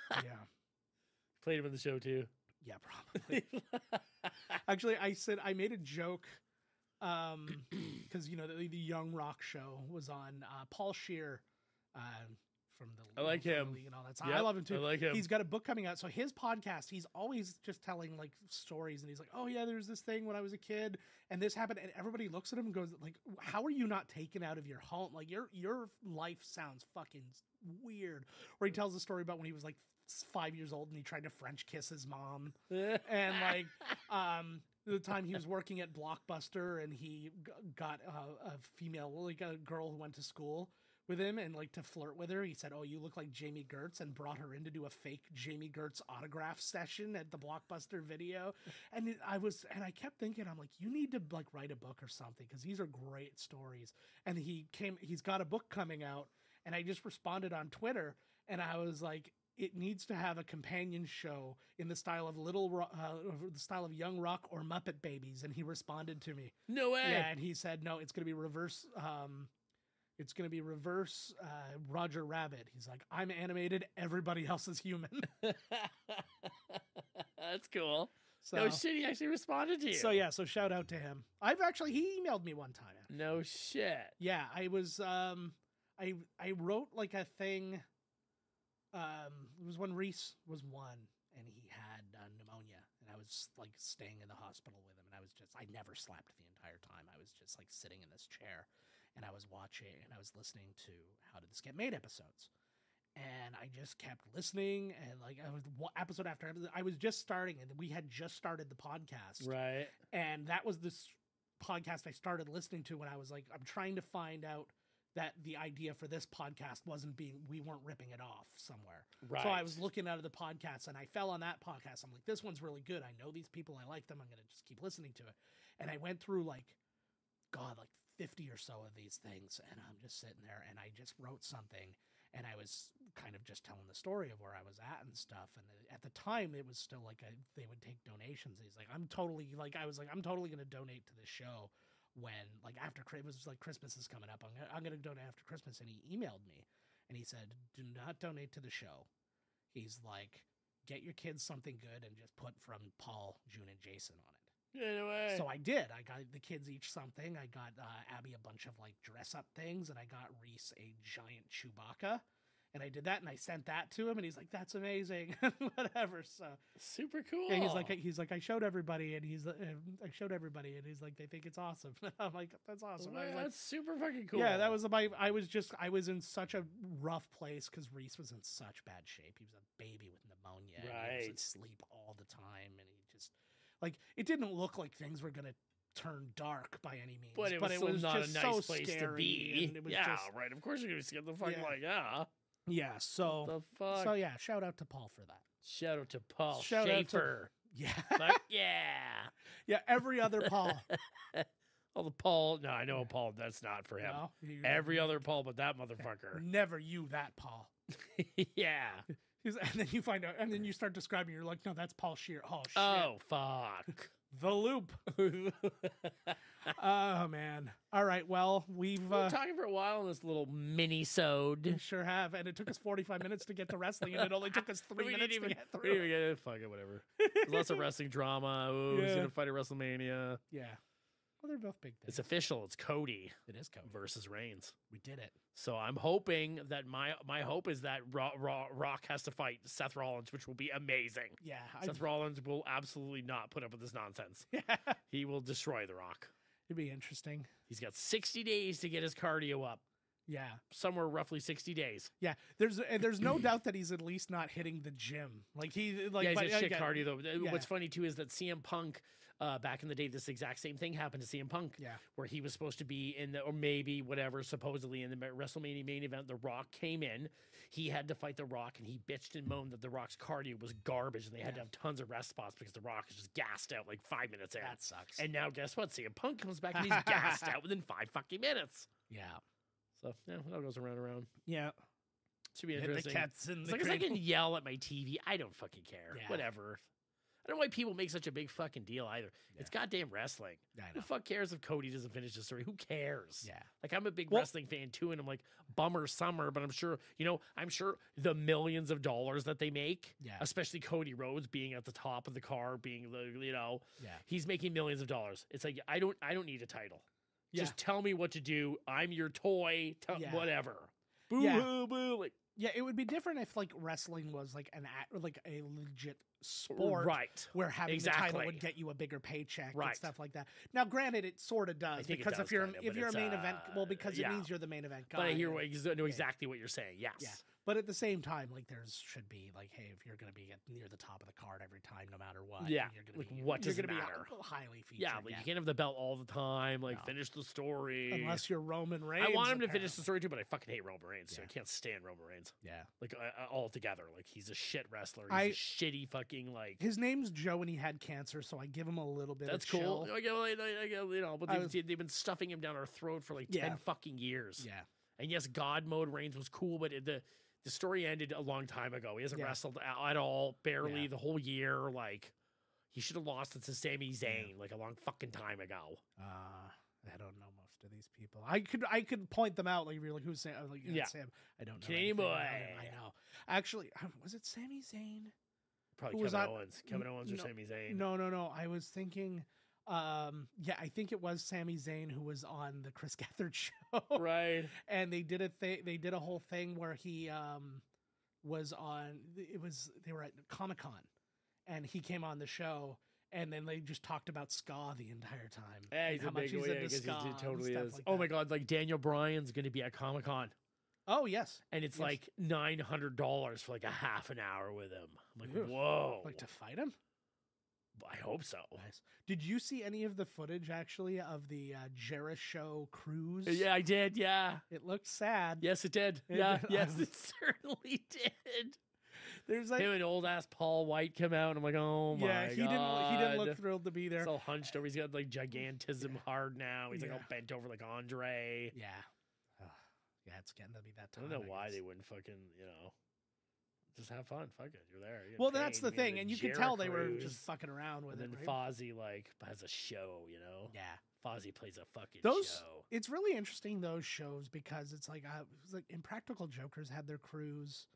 yeah. Played him in the show, too. Yeah, probably. Actually, I made a joke because, the Young Rock show was on Paul Scheer. From the I like him and all that. So I love him too. I like him. He's got a book coming out. So his podcast, he's always just telling like stories, and he's like, "Oh yeah, there's this thing when I was a kid, and this happened." And everybody looks at him and goes, "Like, how are you not taken out of your home? Like your life sounds fucking weird." Or he tells a story about when he was like 5 years old and he tried to French kiss his mom, and like the time he was working at Blockbuster and he got a female, like a girl who went to school with him, and like to flirt with her, he said, "Oh, you look like Jamie Gertz," and brought her in to do a fake Jamie Gertz autograph session at the Blockbuster video. And I kept thinking, I'm like, you need to like write a book or something, because these are great stories. And he's got a book coming out, and I just responded on Twitter, and I was like, it needs to have a companion show in the style of the style of Young Rock or Muppet Babies. And he responded to me. No way. Yeah, and he said, no, it's going to be reverse. It's going to be reverse Roger Rabbit. He's like, I'm animated. Everybody else is human. That's cool. So, no shit, he actually responded to you. So shout out to him. He emailed me one time. No shit. Yeah, I was, I wrote like a thing. It was when Reese was 1 and he had pneumonia, and I was like staying in the hospital with him, and I never slept the entire time. I was just like sitting in this chair, and I was watching, and I was listening to How Did This Get Made episodes. And I just kept listening, and like I was episode after episode. I was just starting, and we had just started the podcast. Right. And that was this podcast I started listening to when I was like, I'm trying to find out that the idea for this podcast we weren't ripping it off somewhere. Right. So I was looking out of the podcast, and I fell on that podcast. I'm like, this one's really good. I know these people. I like them. I'm going to just keep listening to it. And I went through like 50 or so of these things, and I'm just sitting there, and I just wrote something, and I was kind of just telling the story of where I was at and stuff. And at the time, it was still like they would take donations. He's like, I'm totally going to donate to this show when like after it was like Christmas is coming up. I'm going to donate after Christmas. And he emailed me, and he said, do not donate to the show. He's like, get your kids something good and just put from Paul, June, and Jason on it. Anyway. So I did. I got the kids each something. I got Abby a bunch of like dress up things, and I got Reese a giant Chewbacca. And I did that, and I sent that to him, and he's like, "That's amazing," whatever. So super cool. yeah, he's like, I showed everybody, and I showed everybody, and he's like, they think it's awesome. I'm like, that's awesome. Well, I was like, that's super fucking cool. yeah, that was I was in such a rough place because Reese was in such bad shape. He was a baby with pneumonia. And he was asleep all the time, and he just like it didn't look like things were gonna turn dark by any means. But it was not just a nice so place to scary, be. and it was yeah, just, right. Of course you're gonna skip the fucking Yeah. Yeah, What so the fuck? so yeah, shout out to Paul for that. Shout out to Paul Shout out to- Schaefer. Yeah, Fuck yeah. yeah. Every other Paul. Oh, the Paul. No, I know a Paul. That's not for him. No, Every other Paul but that motherfucker. never you that Paul. yeah. And then you find out, and then you start describing. You're like, no, that's Paul Shear. Oh shit. Oh, fuck. The loop. Oh man. All right. Well, we've We've been talking for a while on this little mini-sode. sure have, and it took us 45 minutes to get to wrestling, and it only took us 3 We minutes didn't to even, get we through. didn't even get it. Fuck it, whatever. There's lots of wrestling drama. Oh, he's Yeah. going to fight at WrestleMania. Yeah. Well, they're both big things. It's official. It's Cody It is Cody. versus Reigns. We did it. So I'm hoping that my hope is that Rock has to fight Seth Rollins, which will be amazing. Yeah. Seth Rollins will absolutely not put up with this nonsense. Yeah. He will destroy The Rock. It'd be interesting. He's got 60 days to get his cardio up. Yeah. Somewhere roughly 60 days. Yeah. There's no doubt that he's at least not hitting the gym. Like he like Yeah, he's but a shit again, cardio though. yeah. What's funny too is that CM Punk, back in the day, this exact same thing happened to CM Punk. Yeah. Where he was supposed to be in the, or maybe whatever, supposedly in the WrestleMania main event. The Rock came in. He had to fight The Rock, and he bitched and moaned that The Rock's cardio was garbage, and they had to have tons of rest spots because The Rock is just gassed out like 5 minutes in. That sucks. And now guess what? CM Punk comes back and he's gassed out within 5 fucking minutes. yeah. So yeah, it all goes around and around. Yeah. Should be And interesting. the cats in As the long as I cradle. can yell at my TV, I don't fucking care. Yeah. Whatever. I don't know why people make such a big fucking deal either. Yeah. It's goddamn wrestling. I Who know. the fuck cares if Cody doesn't finish the story? Who cares? Yeah. Like I'm a big Well- wrestling fan too, and I'm like, bummer summer, but I'm sure, I'm sure the millions of dollars that they make, Yeah. especially Cody Rhodes being at the top of the car, being the, Yeah. he's making millions of dollars. It's like I don't need a title. Yeah. Just tell me what to do. I'm your toy. Yeah. Whatever. Boo Yeah. hoo boo. Like Yeah, it would be different if like wrestling was like like a legit sport, right. where having the title Exactly. would get you a bigger paycheck Right. and stuff like that. Now, granted, it sort of does think it because does if you're kinda, if but you're a it's, main event, well, because yeah. it means you're the main event guy. But I hear and- know exactly what you're saying. Yes. Yeah. But at the same time, like should be like, hey, if you're going to be near the top of the card every time, no matter what, Yeah, you're going like, to be what you're does it gonna matter? Be highly featured. Yeah, like you can't have the belt all the time. Like No. finish the story. unless you're Roman Reigns. I want him to finish the apparently. story too, but I fucking hate Roman Reigns. So Yeah. I can't stand Roman Reigns. Yeah, Like altogether. Like he's a shit wrestler. He's I- a shitty fucking like. his name's Joe, and he had cancer, so I give him a little bit. That's of cool. chill. I get, but I they've been stuffing him down our throat for like 10 Yeah. fucking years. Yeah, And yes, God mode Reigns was cool, but the story ended a long time ago. He hasn't Yeah. wrestled at all, barely Yeah. the whole year. Like he should have lost it to Sami Zayn like a long fucking time ago. I don't know most of these people. I could point them out. Like you're like, who's Sam? I'm like, Yeah. Sam. I don't know. Canadian anything about him. boy. I know. Actually, was it Sami Zayn? Probably Who was Kevin on- Owens. Kevin Owens or no, Sami Zayn. No. I was thinking. Yeah, I think it was Sami Zayn who was on the Chris Gethard show. Right. And they did they did a whole thing where he was on. They were at Comic-Con, and he came on the show. And then they just talked about ska the entire time. Yeah, and he's how a much big he's one. Yeah, into I guess ska he and totally stuff is. like Oh that. my God, like Daniel Bryan's going to be at Comic Con. Oh yes, And it's Yes. like $900 for like a half an hour with him. I'm like, Ew. whoa. like to fight him. I hope so. Nice. Did you see any of the footage actually of the Jericho cruise? Yeah, I did. Yeah. It looked sad. Yes, it did. It Yeah. did. Yes, it certainly did. There's like Him and old ass Paul White come out, and I'm like, oh my yeah, God. he didn't look thrilled to be there. He's all hunched over. He's got like gigantism Yeah. hard now. He's like Yeah. all bent over like Andre. Yeah. Ugh. Yeah, it's getting to be that I time. don't know why guess. they wouldn't fucking, just have fun. Fuck it. You're there. You're Well, in that's pain, the you're in thing, the and you could tell they were Jericho just fucking around with And it. then right? Fozzie like has a show, Yeah. Fozzie plays a fucking Those show. it's really interesting those shows because it's like Impractical Jokers had their cruise,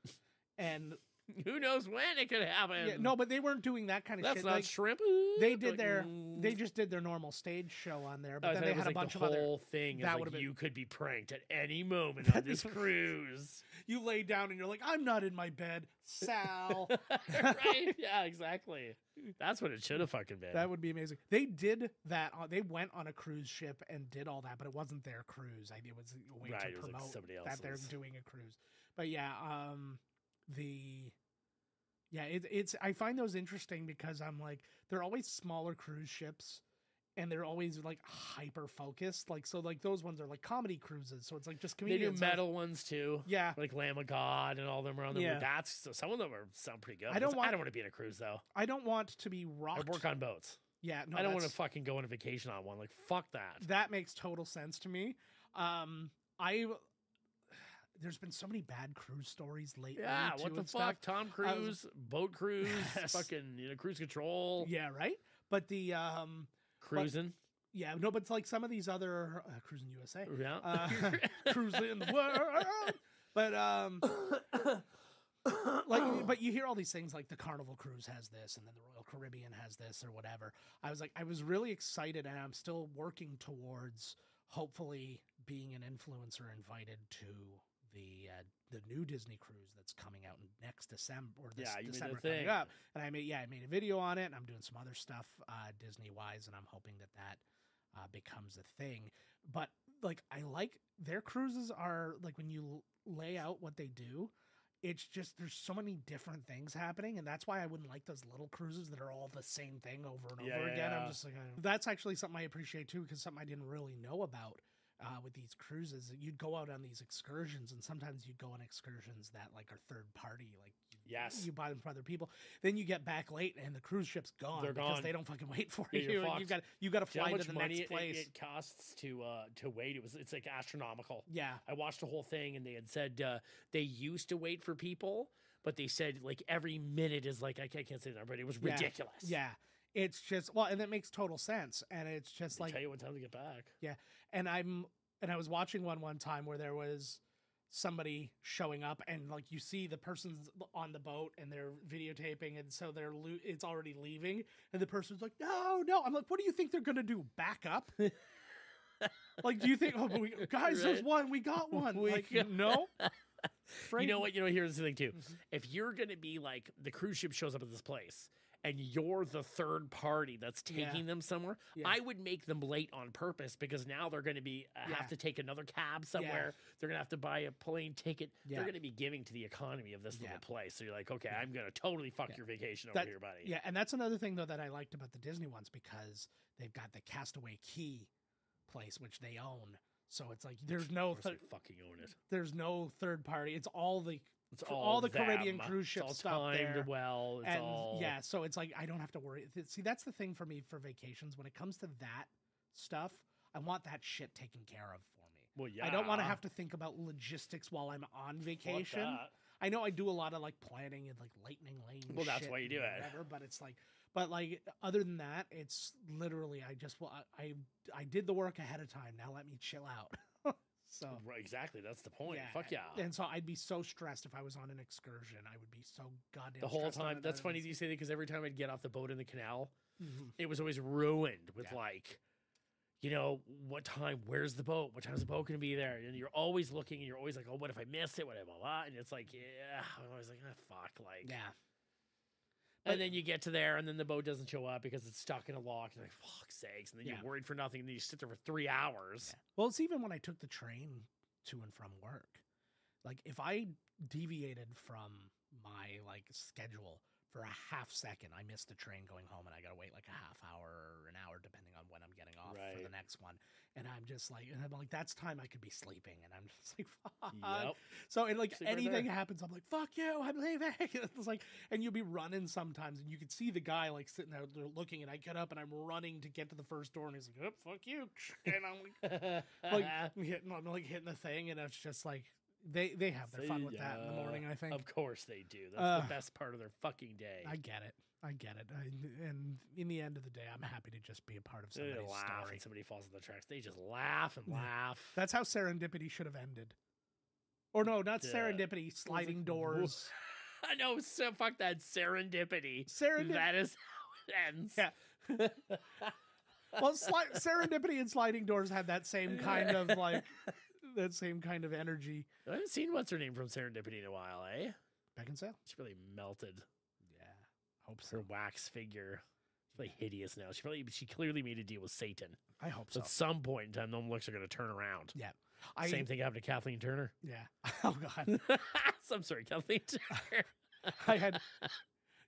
and Who knows when it could happen? Yeah, no, but they weren't doing that kind of That's shit. not Like, shrimp. they did Like, they just did their normal stage show on there, but I then thought they it was had a like bunch the of other. whole thing. That Is would've like been- you could be pranked at any moment on That'd be this cruise. You lay down and you're like, I'm not in my bed, Sal. Right? Yeah, exactly. That's what it should have fucking been. That would be amazing. They did that. They went on a cruise ship and did all that, but it wasn't their cruise. It was a way Right, to it was like promote somebody that they're else's. doing a cruise. But yeah, it's I find those interesting because I'm like, they're always smaller cruise ships and they're always like hyper focused. Like, so like those ones are like comedy cruises. So it's like just They do comedians. metal ones too. Yeah. Like Lamb of God and all them around them. Yeah. That's so some of them sound pretty good. I don't I don't want to be in a cruise though. I don't want to be I rocked. work on boats. Yeah. No, I don't want to that's- fucking go on a vacation on one. Like fuck that. That makes total sense to me. There's been so many bad cruise stories lately. Yeah, too, what the and fuck? stuff. Tom Cruise, boat cruise, Yes. fucking cruise control, Yeah, right. But the cruising. yeah, no, but it's like some of these other cruising USA, Yeah. cruising the world. But like, but you hear all these things like the Carnival Cruise has this, and then the Royal Caribbean has this, or whatever. I was really excited, and I'm still working towards hopefully being an influencer invited to the new Disney cruise that's coming out next December or this Yeah, you made a December thing. coming up. And I made a video on it, and I'm doing some other stuff Disney wise, and I'm hoping that becomes a thing. But like, I like their cruises are like, when you lay out what they do, it's just there's so many different things happening, and that's why I wouldn't like those little cruises that are all the same thing over and over again. Yeah. I'm just like, that's actually something I appreciate too, because something I didn't really know about with these cruises. You'd go out on these excursions, and sometimes you'd go on excursions that like are third party, like Yes. you buy them from other people. Then you get back late, and the cruise ship's gone. They're because gone. they don't fucking wait for Yeah, you. you're And you fucked. got to Do you know fly how to much the money next place. it costs to wait? It's like astronomical. Yeah. I watched the whole thing, and they had said they used to wait for people, but they said like every minute is like I can't say that, but it was Yeah. ridiculous. Yeah. It's just, well, and that makes total sense. And it's just They like, tell you what time to get back. and I was watching one time where there was somebody showing up, and like you see the person's on the boat and they're videotaping, and so it's already leaving, and the person's like, no. I'm like, what do you think they're gonna do? Back up? Like, do you think, oh, but guys, there's Right. one, we got one. We Like, got- no. You know what? Here's the thing too. Mhm. If you're gonna be like the cruise ship shows up at this place, and you're the third party that's Yeah. taking them somewhere, Yeah. I would make them late on purpose, because now they're going to be Yeah. have to take another cab somewhere. They're going to have to buy a plane ticket. Yeah. They're going to be giving to the economy of this Yeah. little place. So you're like, okay, Yeah. I'm going to totally fuck Yeah. your vacation over That- here, buddy. Yeah, and that's another thing though that I liked about the Disney ones, because they've got the Castaway Key place, which they own. So it's like there's no Of course they fucking own it. there's no third party. It's all the It's all the Caribbean them. cruise ship it's all stuff timed there. well. It's and all yeah, so it's like I don't have to worry. See, that's the thing for me for vacations. When it comes to that stuff, I want that shit taken care of for me. Well, yeah. I don't want to have to think about logistics while I'm on Fuck vacation. that. I know I do a lot of like planning and like lightning lane. Well, that's shit why you do and it. whatever, but it's like, but like other than that, it's literally I did the work ahead of time. Now let me chill out. So Right, exactly. That's the point. Fuck yeah. And so I'd be so stressed if I was on an excursion. I would be so goddamn The whole stressed on time. it That's that funny it's- that you say that, because every time I'd get off the boat in the canal, Mhm. it was always ruined with Yeah. like, what time? Where's the boat? What time's the boat going to be there? And you're always looking, and you're always like, oh, what if I miss it? What if blah, blah? And it's like, yeah, I'm always like, fuck, like, Yeah. And then you get to there, and then the boat doesn't show up because it's stuck in a lock. And you're like, fuck's sakes. And then Yeah. you're worried for nothing, and then you sit there for 3 hours. Yeah. Well, it's even when I took the train to and from work. Like if I deviated from my like schedule for a half second, I missed the train going home, and I gotta wait like a half hour or an hour depending on when I'm getting off for Right. the next one. And I'm just like, that's time I could be sleeping, and I'm just like, fuck. Yep. So and like Sleep right anything there. happens, I'm like, fuck you, I'm leaving. It's like, and you'll be running sometimes, and you could see the guy like sitting there looking, and I get up and I'm running to get to the first door, and he's like, oh, fuck you, and I'm like I'm hitting the thing, and it's just like they have their fun with that in the morning. I think. Of course they do. That's the best part of their fucking day. I get it. And in the end of the day, I'm happy to just be a part of They somebody's laugh story. and somebody falls on the tracks. They just laugh and Yeah. laugh. That's how Serendipity should have ended. Or no, not Yeah. Serendipity. Sliding like, Doors. I know. So fuck that serendipity. Serendipity. That is how it ends. Yeah. Well, Serendipity and Sliding Doors had that same kind of energy. I haven't seen what's her name from Serendipity in a while, eh? Beckinsale? She really melted. Yeah. Hope so. Her wax figure. She's really hideous now. She clearly made a deal with Satan. I hope so. At some point in time, them looks are going to turn around. Yeah. Same thing happened to Kathleen Turner. Yeah. Oh, God. I'm sorry, Kathleen Turner. I had...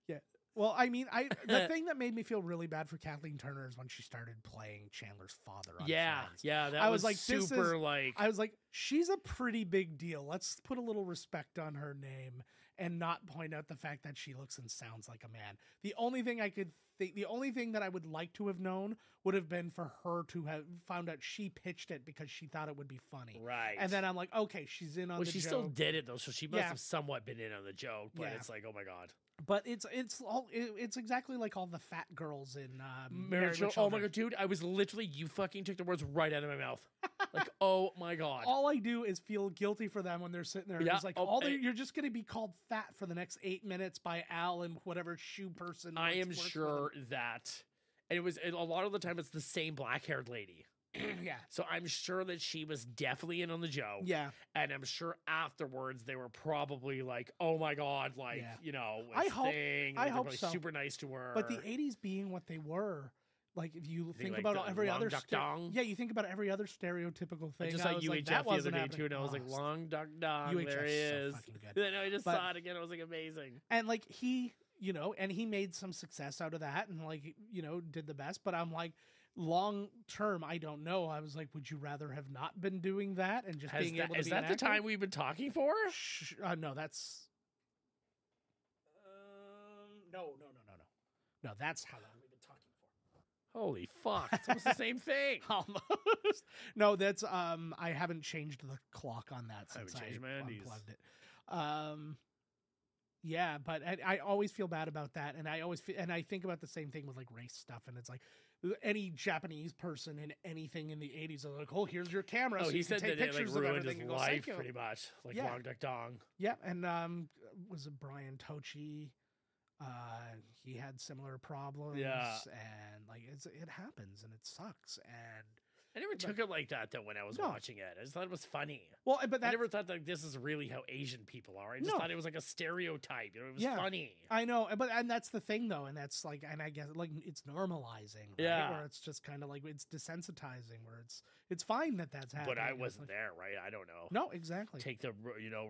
Yeah. Well, I mean, the thing that made me feel really bad for Kathleen Turner is when she started playing Chandler's father on Friends. Yeah, that I was like super I was like, she's a pretty big deal. Let's put a little respect on her name and not point out the fact that she looks and sounds like a man. The only thing that I would like to have known would have been for her to have found out she pitched it because she thought it would be funny. Right. And then I'm like, okay, she's in on the joke. Well, she still did it though, so she must have somewhat been in on the joke, but it's like, oh my God. But it's exactly like all the fat girls in Marriage. Oh my God, dude! I was literally, you fucking took the words right out of my mouth. Like, oh my God! All I do is feel guilty for them when they're sitting there. And it's like you're just going to be called fat for the next 8 minutes by Al and whatever shoe person. I am sure that, and a lot of the time it's the same black-haired lady. Yeah. So I'm sure that she was definitely in on the joke. Yeah. And I'm sure afterwards they were probably like, oh my God, like, you know, I hope so. Super nice to her. But the 80s being what they were, like if you think like about every other you think about every other stereotypical thing. I just saw UHF that the other day too, and I was like, long duck dong, UHF there he is. So fucking good. And then I just saw it again. I was like, amazing. And like he made some success out of that, and like did the best. But I'm like, long term, I don't know. I was like, would you rather have not been doing that and just being able to be Is that the time we've been talking for? No, that's no. That's how long we've been talking for. Holy fuck! It's almost the same thing. Almost. No, that's I haven't changed the clock on that since I unplugged it. Yeah, but I always feel bad about that, and I think about the same thing with like race stuff, and it's like any Japanese person in anything in the 80s are like, oh, here's your camera. Oh, so he you said can take that it pictures like of ruined his everything life pretty much, like long duck dong. Yeah, and was it Brian Tochi? He had similar problems. Yeah, and like it happens, and it sucks, and. I never took it like that though when I was watching it. I just thought it was funny. Well, but I never thought that this is really how Asian people are. I just thought it was like a stereotype. It was funny. I know, and that's the thing though, and that's like, and I guess like it's normalizing, right? Yeah. Where it's just kind of like it's desensitizing, where it's fine that that's happening. But I wasn't there, right? I don't know. No, exactly. Take the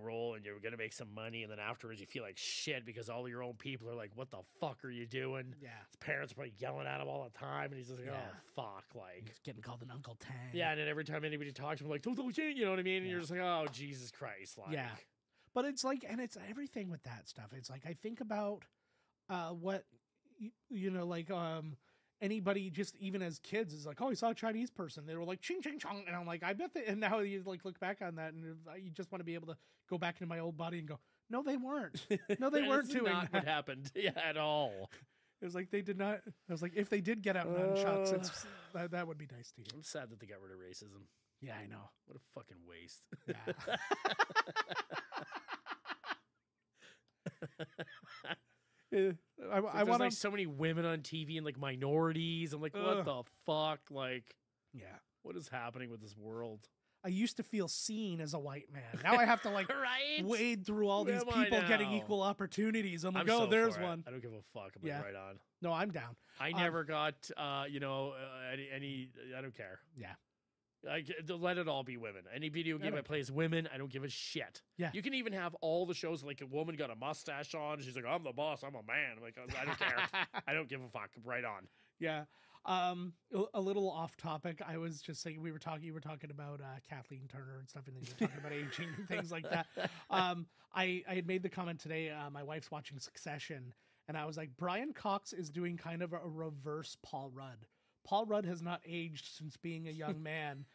role, and you're gonna make some money, and then afterwards you feel like shit because all your own people are like, "What the fuck are you doing?" Yeah. His parents are probably yelling at him all the time, and he's just like, "Oh fuck!" Like he's getting called an Uncle Tang. Yeah, and then every time anybody talks to him, like, "Don't shit," you know what I mean? And you're just like, "Oh Jesus Christ!" Like, yeah. But it's like, and it's everything with that stuff. It's like I think about what like anybody just even as kids is like, oh, I saw a Chinese person. They were like ching ching chong, and I'm like, I bet that. And now you like look back on that, and you just want to be able to go back into my old body and go, no, they weren't. No, they weren't doing not that. What happened? Yeah, at all. It was like they did not. I was like, if they did get out nunchucks, that would be nice to hear. I'm sad that they got rid of racism. Yeah, I know. What a fucking waste. Yeah. I want like so many women on TV and like minorities. I'm like, what the fuck? Like, what is happening with this world? I used to feel seen as a white man. Now I have to like wade through all these people getting equal opportunities. I'm like, there's one. I don't give a fuck. I'm like, right on. No, I'm down. I never got, any. I don't care. Yeah. Let it all be women. Any video game I play as women, I don't give a shit. Yeah. You can even have all the shows like a woman got a mustache on. She's like, I'm the boss. I'm a man. I'm like, I don't care. I don't give a fuck. Right on. Yeah. A little off topic. I was just saying you were talking about Kathleen Turner and stuff, and then you were talking about aging and things like that. I had made the comment today. My wife's watching Succession, and I was like, Brian Cox is doing kind of a reverse Paul Rudd. Paul Rudd has not aged since being a young man.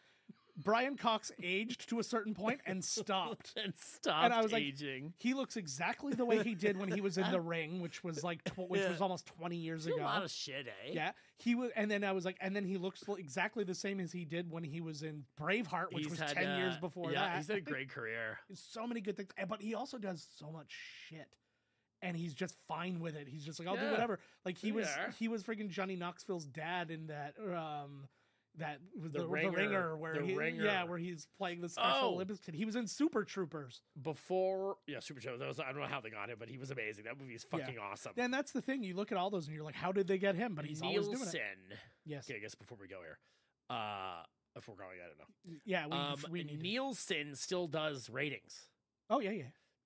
Brian Cox aged to a certain point and stopped. And I was aging. Like, he looks exactly the way he did when he was in The Ring, which was like was almost 20 years ago. A lot of shit, eh? Yeah, he was, and then I was like, and then he looks exactly the same as he did when he was in Braveheart, which was 10 years before that. He's had a great career. So many good things, but he also does so much shit. and he's just fine with it. He's just like, I'll do Yeah. whatever. Like he was Yeah. freaking Johnny Knoxville's dad in that that was The the Ringer. ringer where The he, Ringer. yeah, where he's playing the Special Oh. Olympics kid. He was in Super Troopers. Before, Super Show. I don't know how they got him, but he was amazing. That movie is fucking awesome. And that's the thing. You look at all those and you're like, how did they get him? But he's always doing it. Nielsen. Yes. Okay, I guess before we go here. If we're going, I don't know. Yeah, we need to. Nielsen still does ratings. Oh, yeah.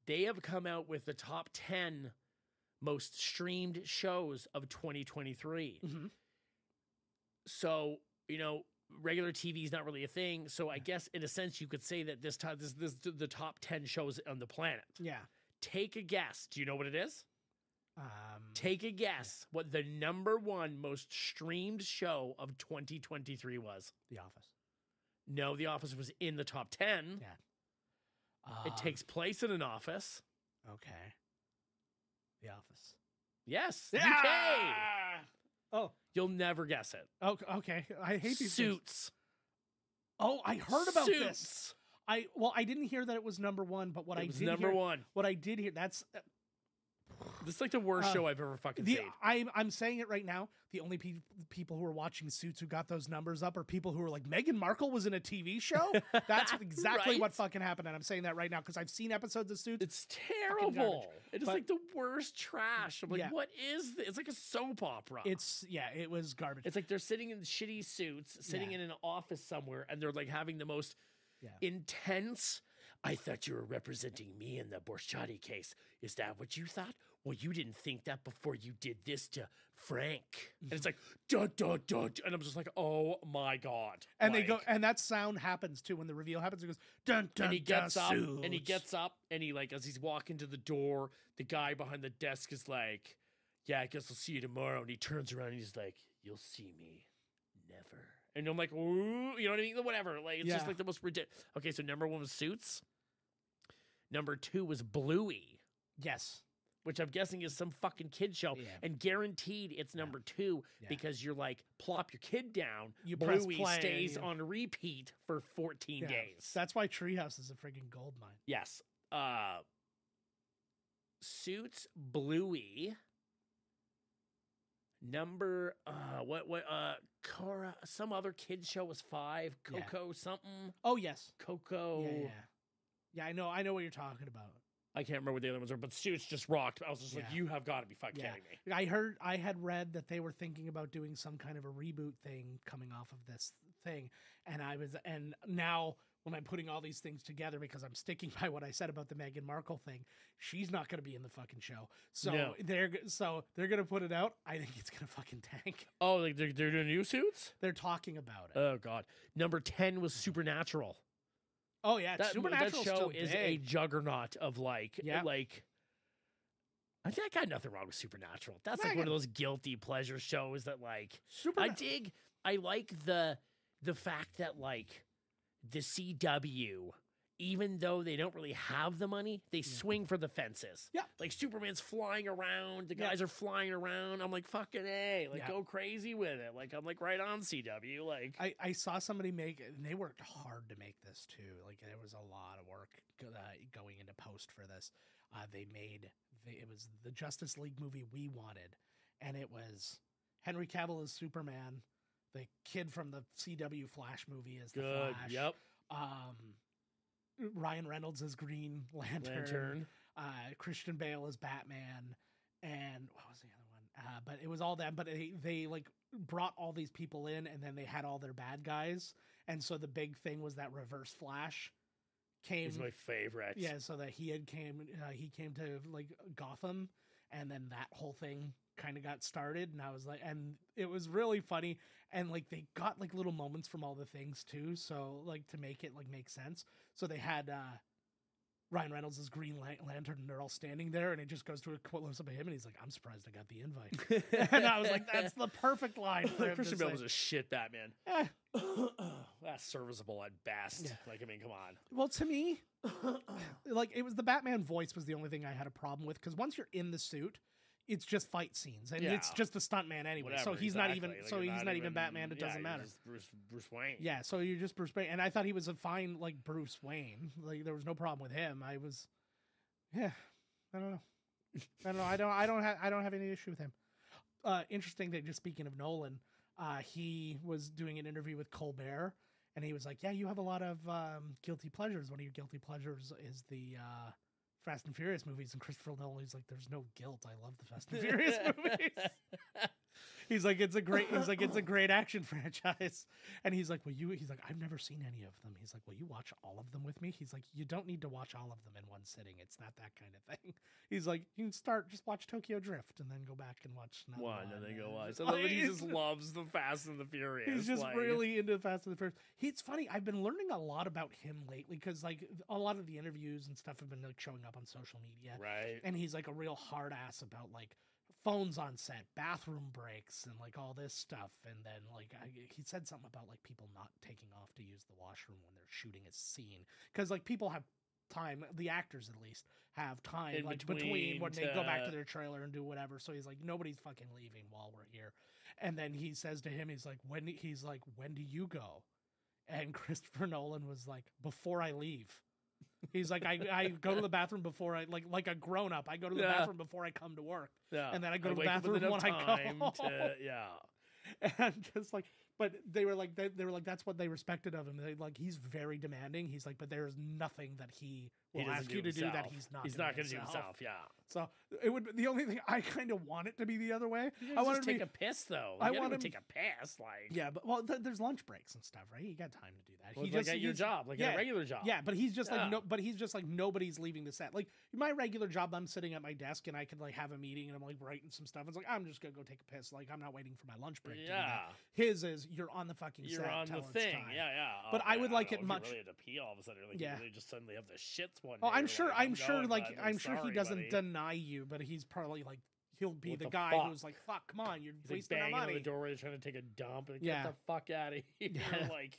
They have come out with the top 10 most streamed shows of 2023. Mm-hmm. So, regular TV is not really a thing. So I guess in a sense you could say that this the top 10 shows on the planet. Yeah. Take a guess. Do you know what it is? Um, Take a guess what the number one most streamed show of 2023 was. The Office. No, The Office was in the top 10. Yeah. It takes place in an office. Okay. The Office. Yes. Yeah! UK. Oh. You'll never guess it. Okay. I hate these things. Suits. Oh, I heard about Suits. this. I didn't hear that it was number one, but what It I was did number hear, one. what I did hear, that's This is like the worst show I've ever fucking seen. I'm saying it right now. The only people who are watching Suits who got those numbers up are people who are like, Meghan Markle was in a TV show. That's exactly Right? what fucking happened, and I'm saying that right now because I've seen episodes of Suits. It's garbage. terrible. It is But- like the worst trash. I'm like, Yeah. what is this? It's like a soap opera. It was garbage. It's like they're sitting in shitty suits, sitting Yeah. in an office somewhere, and they're like having the most Yeah. intense. I thought you were representing me in the Borchatti case. Is that what you thought? Well, you didn't think that before you did this to Frank. And it's like, dun, dun, dun, and I'm just like, oh my God. And Like, they go, and that sound happens too when the reveal happens. It goes dun dun. and he gets dun, up, Suits. and he gets up, and he like as he's walking to the door, the guy behind the desk is like, "Yeah, I guess I'll see you tomorrow." And he turns around and he's like, "You'll see me never." And I'm like, "Ooh," you know what I mean? Whatever. Like it's just Yeah. like the most ridiculous. Okay, so number one was Suits. Number two was Bluey, Yes. which I'm guessing is some fucking kid show, Yeah. and guaranteed it's number two Yeah. because you're like, plop your kid down. You press Bluey play and stays you- on repeat for 14 Yeah. days. That's why Treehouse is a friggin' gold mine. Yes. Suits, Bluey. Number Cora, some other kid show was 5. Yeah. Coco something. Oh yes. Coco. Yeah, I know what you're talking about. I can't remember what the other ones are, but Suits just rocked. I was just like, Yeah. you have got to be fucking Yeah. kidding me. I had read that they were thinking about doing some kind of a reboot thing coming off of this thing, and now when I'm putting all these things together, because I'm sticking by what I said about the Meghan Markle thing, she's not going to be in the fucking show. So No. they're going to put it out. I think it's going to fucking tank. Oh, like they're doing new Suits? They're talking about it. Oh, God. Number 10 was Supernatural. Oh yeah, That Supernatural show is a big. juggernaut of like Yeah. I think I got nothing wrong with Supernatural. That's like Megan. one of those guilty pleasure shows that like Supernatural. I like the fact that like the CW, even though they don't really have the money, they swing for the fences. Yeah. Like Superman's flying around, the Yeah. guys are flying around. I'm like, fucking A, like Yeah. go crazy with it. Like I'm like right on CW. Like I saw somebody make it, and they worked hard to make this too. Like there was a lot of work going into post for this. It was the Justice League movie we wanted, and it was Henry Cavill as Superman, the kid from the CW Flash movie as the good. Flash. Yep. Ryan Reynolds as Green Lantern. Christian Bale as Batman, and what was the other one? But it was all that. But they like brought all these people in, and then they had all their bad guys, and so the big thing was that Reverse Flash came. He's my favorite. Yeah, so that he came to like Gotham, and then that whole thing kind of got started, and I was like, and it was really funny, and like they got like little moments from all the things too, so like to make it like make sense. So they had Ryan Reynolds as Green Lantern, and they're all standing there, and it just goes to a close up of him, and he's like, "I'm surprised I got the invite," and I was like, "That's the perfect line for him." Christian to Bale say. was a shit Batman. Eh. That's serviceable at best. Yeah. Like, I mean, come on. Well, to me, like it was the Batman voice was the only thing I had a problem with, because once you're in the suit, it's just fight scenes, and it's Yeah. just a stuntman anyway. Whatever, so he's not even exactly. Like, so you're he's not even Batman. It yeah, doesn't you're matter. just Bruce Wayne. Yeah, so you're just Bruce Wayne, and I thought he was a fine like Bruce Wayne. Like there was no problem with him. I don't know. I don't know. I don't have any issue with him. Interesting that just speaking of Nolan, he was doing an interview with Colbert, and he was like, "Yeah, you have a lot of guilty pleasures. One of your guilty pleasures is the Fast and Furious movies." And Christopher Nolan's like, "There's no guilt. I love the Fast and Furious movies." He's like, it's a great action franchise. And he's like, he's like, "I've never seen any of them." He's like, "Will you watch all of them with me?" He's like, "You don't need to watch all of them in one sitting. It's not that kind of thing." He's like, "You can just watch Tokyo Drift and then go back and watch one and then go watch." So he just loves the Fast and the Furious. He's just really into Fast and the Furious. It's funny. I've been learning a lot about him lately because like a lot of the interviews and stuff have been like showing up on social media. Right. And he's like a real hard ass about like phones on set, bathroom breaks, and like all this stuff. And then like he said something about like people not taking off to use the washroom when they're shooting a scene because like people have time, the actors at least have time in like between when they go back to their trailer and do whatever. So he's like, nobody's fucking leaving while we're here. And then he says to him, he's like, when do you go? And Christopher Nolan was like, "Before I leave." He's like, I go to the bathroom before I like a grown up. I go to the bathroom before I come to work. Yeah. And then I go to the bathroom when I come home. And just like, but they were like, that's what they respected of him. They like, he's very demanding. He's like, but there's nothing that he will ask you to do that he's not going to do himself. Yeah. So it would be the only thing I kind of want it to be the other way. I want to take a piss though. I want to take a piss. Like, yeah, but well, there's lunch breaks and stuff, right? You got time to do that. Well, he just at your job, like a regular job. Yeah, but he's just like nobody's leaving the set. Like my regular job, I'm sitting at my desk and I could like have a meeting and I'm like writing some stuff. It's like I'm just gonna go take a piss. Like I'm not waiting for my lunch break. Yeah. His is you're on the fucking set. You're on the thing. Yeah. But I would like it much. You really had to pee all of a sudden. Like you really just suddenly have the shits one. Oh, I'm sure he doesn't deny you, but he's probably like he'll be the guy who's like, "Fuck, come on, you're wasting our money." On the doorway, trying to take a dump and get the fuck out of here. Like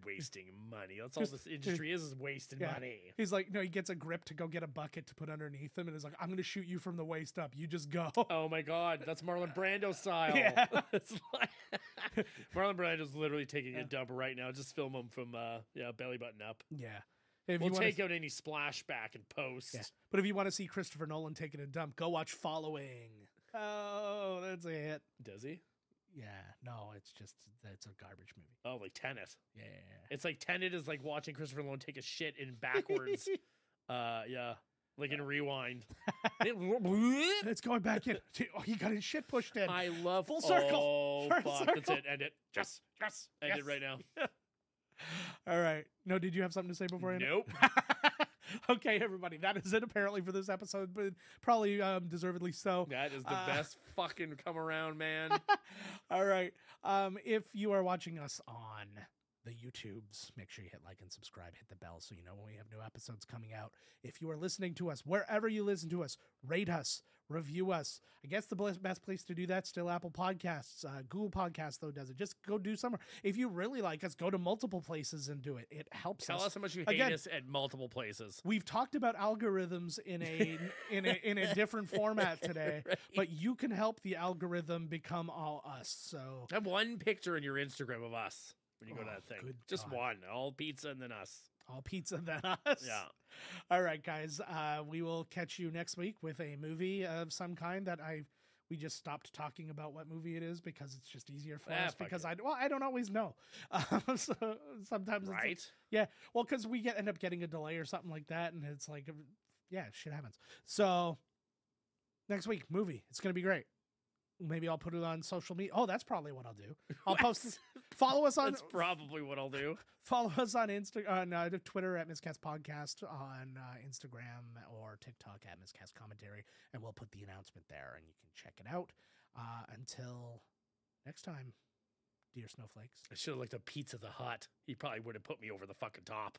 wasting money. That's all this industry is wasting money. He's like, no, he gets a grip to go get a bucket to put underneath him, and is like, "I'm going to shoot you from the waist up. You just go." Oh my god, that's Marlon Brando style. Yeah. It's like Marlon Brando's literally taking a dump right now. Just film him from belly button up. Yeah. We'll take out any splashback and post. Yeah. But if you want to see Christopher Nolan taking a dump, go watch Following. Oh, that's a hit. Does he? Yeah. No, it's a garbage movie. Oh, like Tenet. Yeah. It's like Tenet is like watching Christopher Nolan take a shit in backwards. Like in Rewind. It's going back in. Oh, he got his shit pushed in. I love full circle. Oh, fuck. Circle. That's it. End it. Yes. End it right now. All right. No, did you have something to say before I end it? Nope. Okay, everybody. That is it apparently for this episode, but probably deservedly so. That is the best fucking come around, man. All right. If you are watching us on the YouTubes, make sure you hit like and subscribe, hit the bell so you know when we have new episodes coming out. If you are listening to us, wherever you listen to us, rate us, review us. I guess the best place to do that, still Apple Podcasts. Google Podcasts, though, does it. Just go do somewhere. If you really like us, go to multiple places and do it. It helps us. Tell us how much you hate us at multiple places. We've talked about algorithms in a different format today, right. But you can help the algorithm become all us. So have one picture in your Instagram of us. When you go to that thing. Just one. All pizza and then us. All pizza and then us. Yeah. All right, guys. We will catch you next week with a movie of some kind that we just stopped talking about what movie it is because it's just easier for us because I don't always know. So sometimes right. Well, because we end up getting a delay or something like that, and it's like shit happens. So next week, movie. It's gonna be great. Maybe I'll put it on social media. Oh, that's probably what I'll do. I'll post. Follow us on. That's probably what I'll do. Follow us on Twitter at Miscast Podcast, on Instagram or TikTok at Miscast Commentary, and we'll put the announcement there, and you can check it out. Until next time, dear snowflakes. I should have looked at Pizza the Hut. He probably would have put me over the fucking top.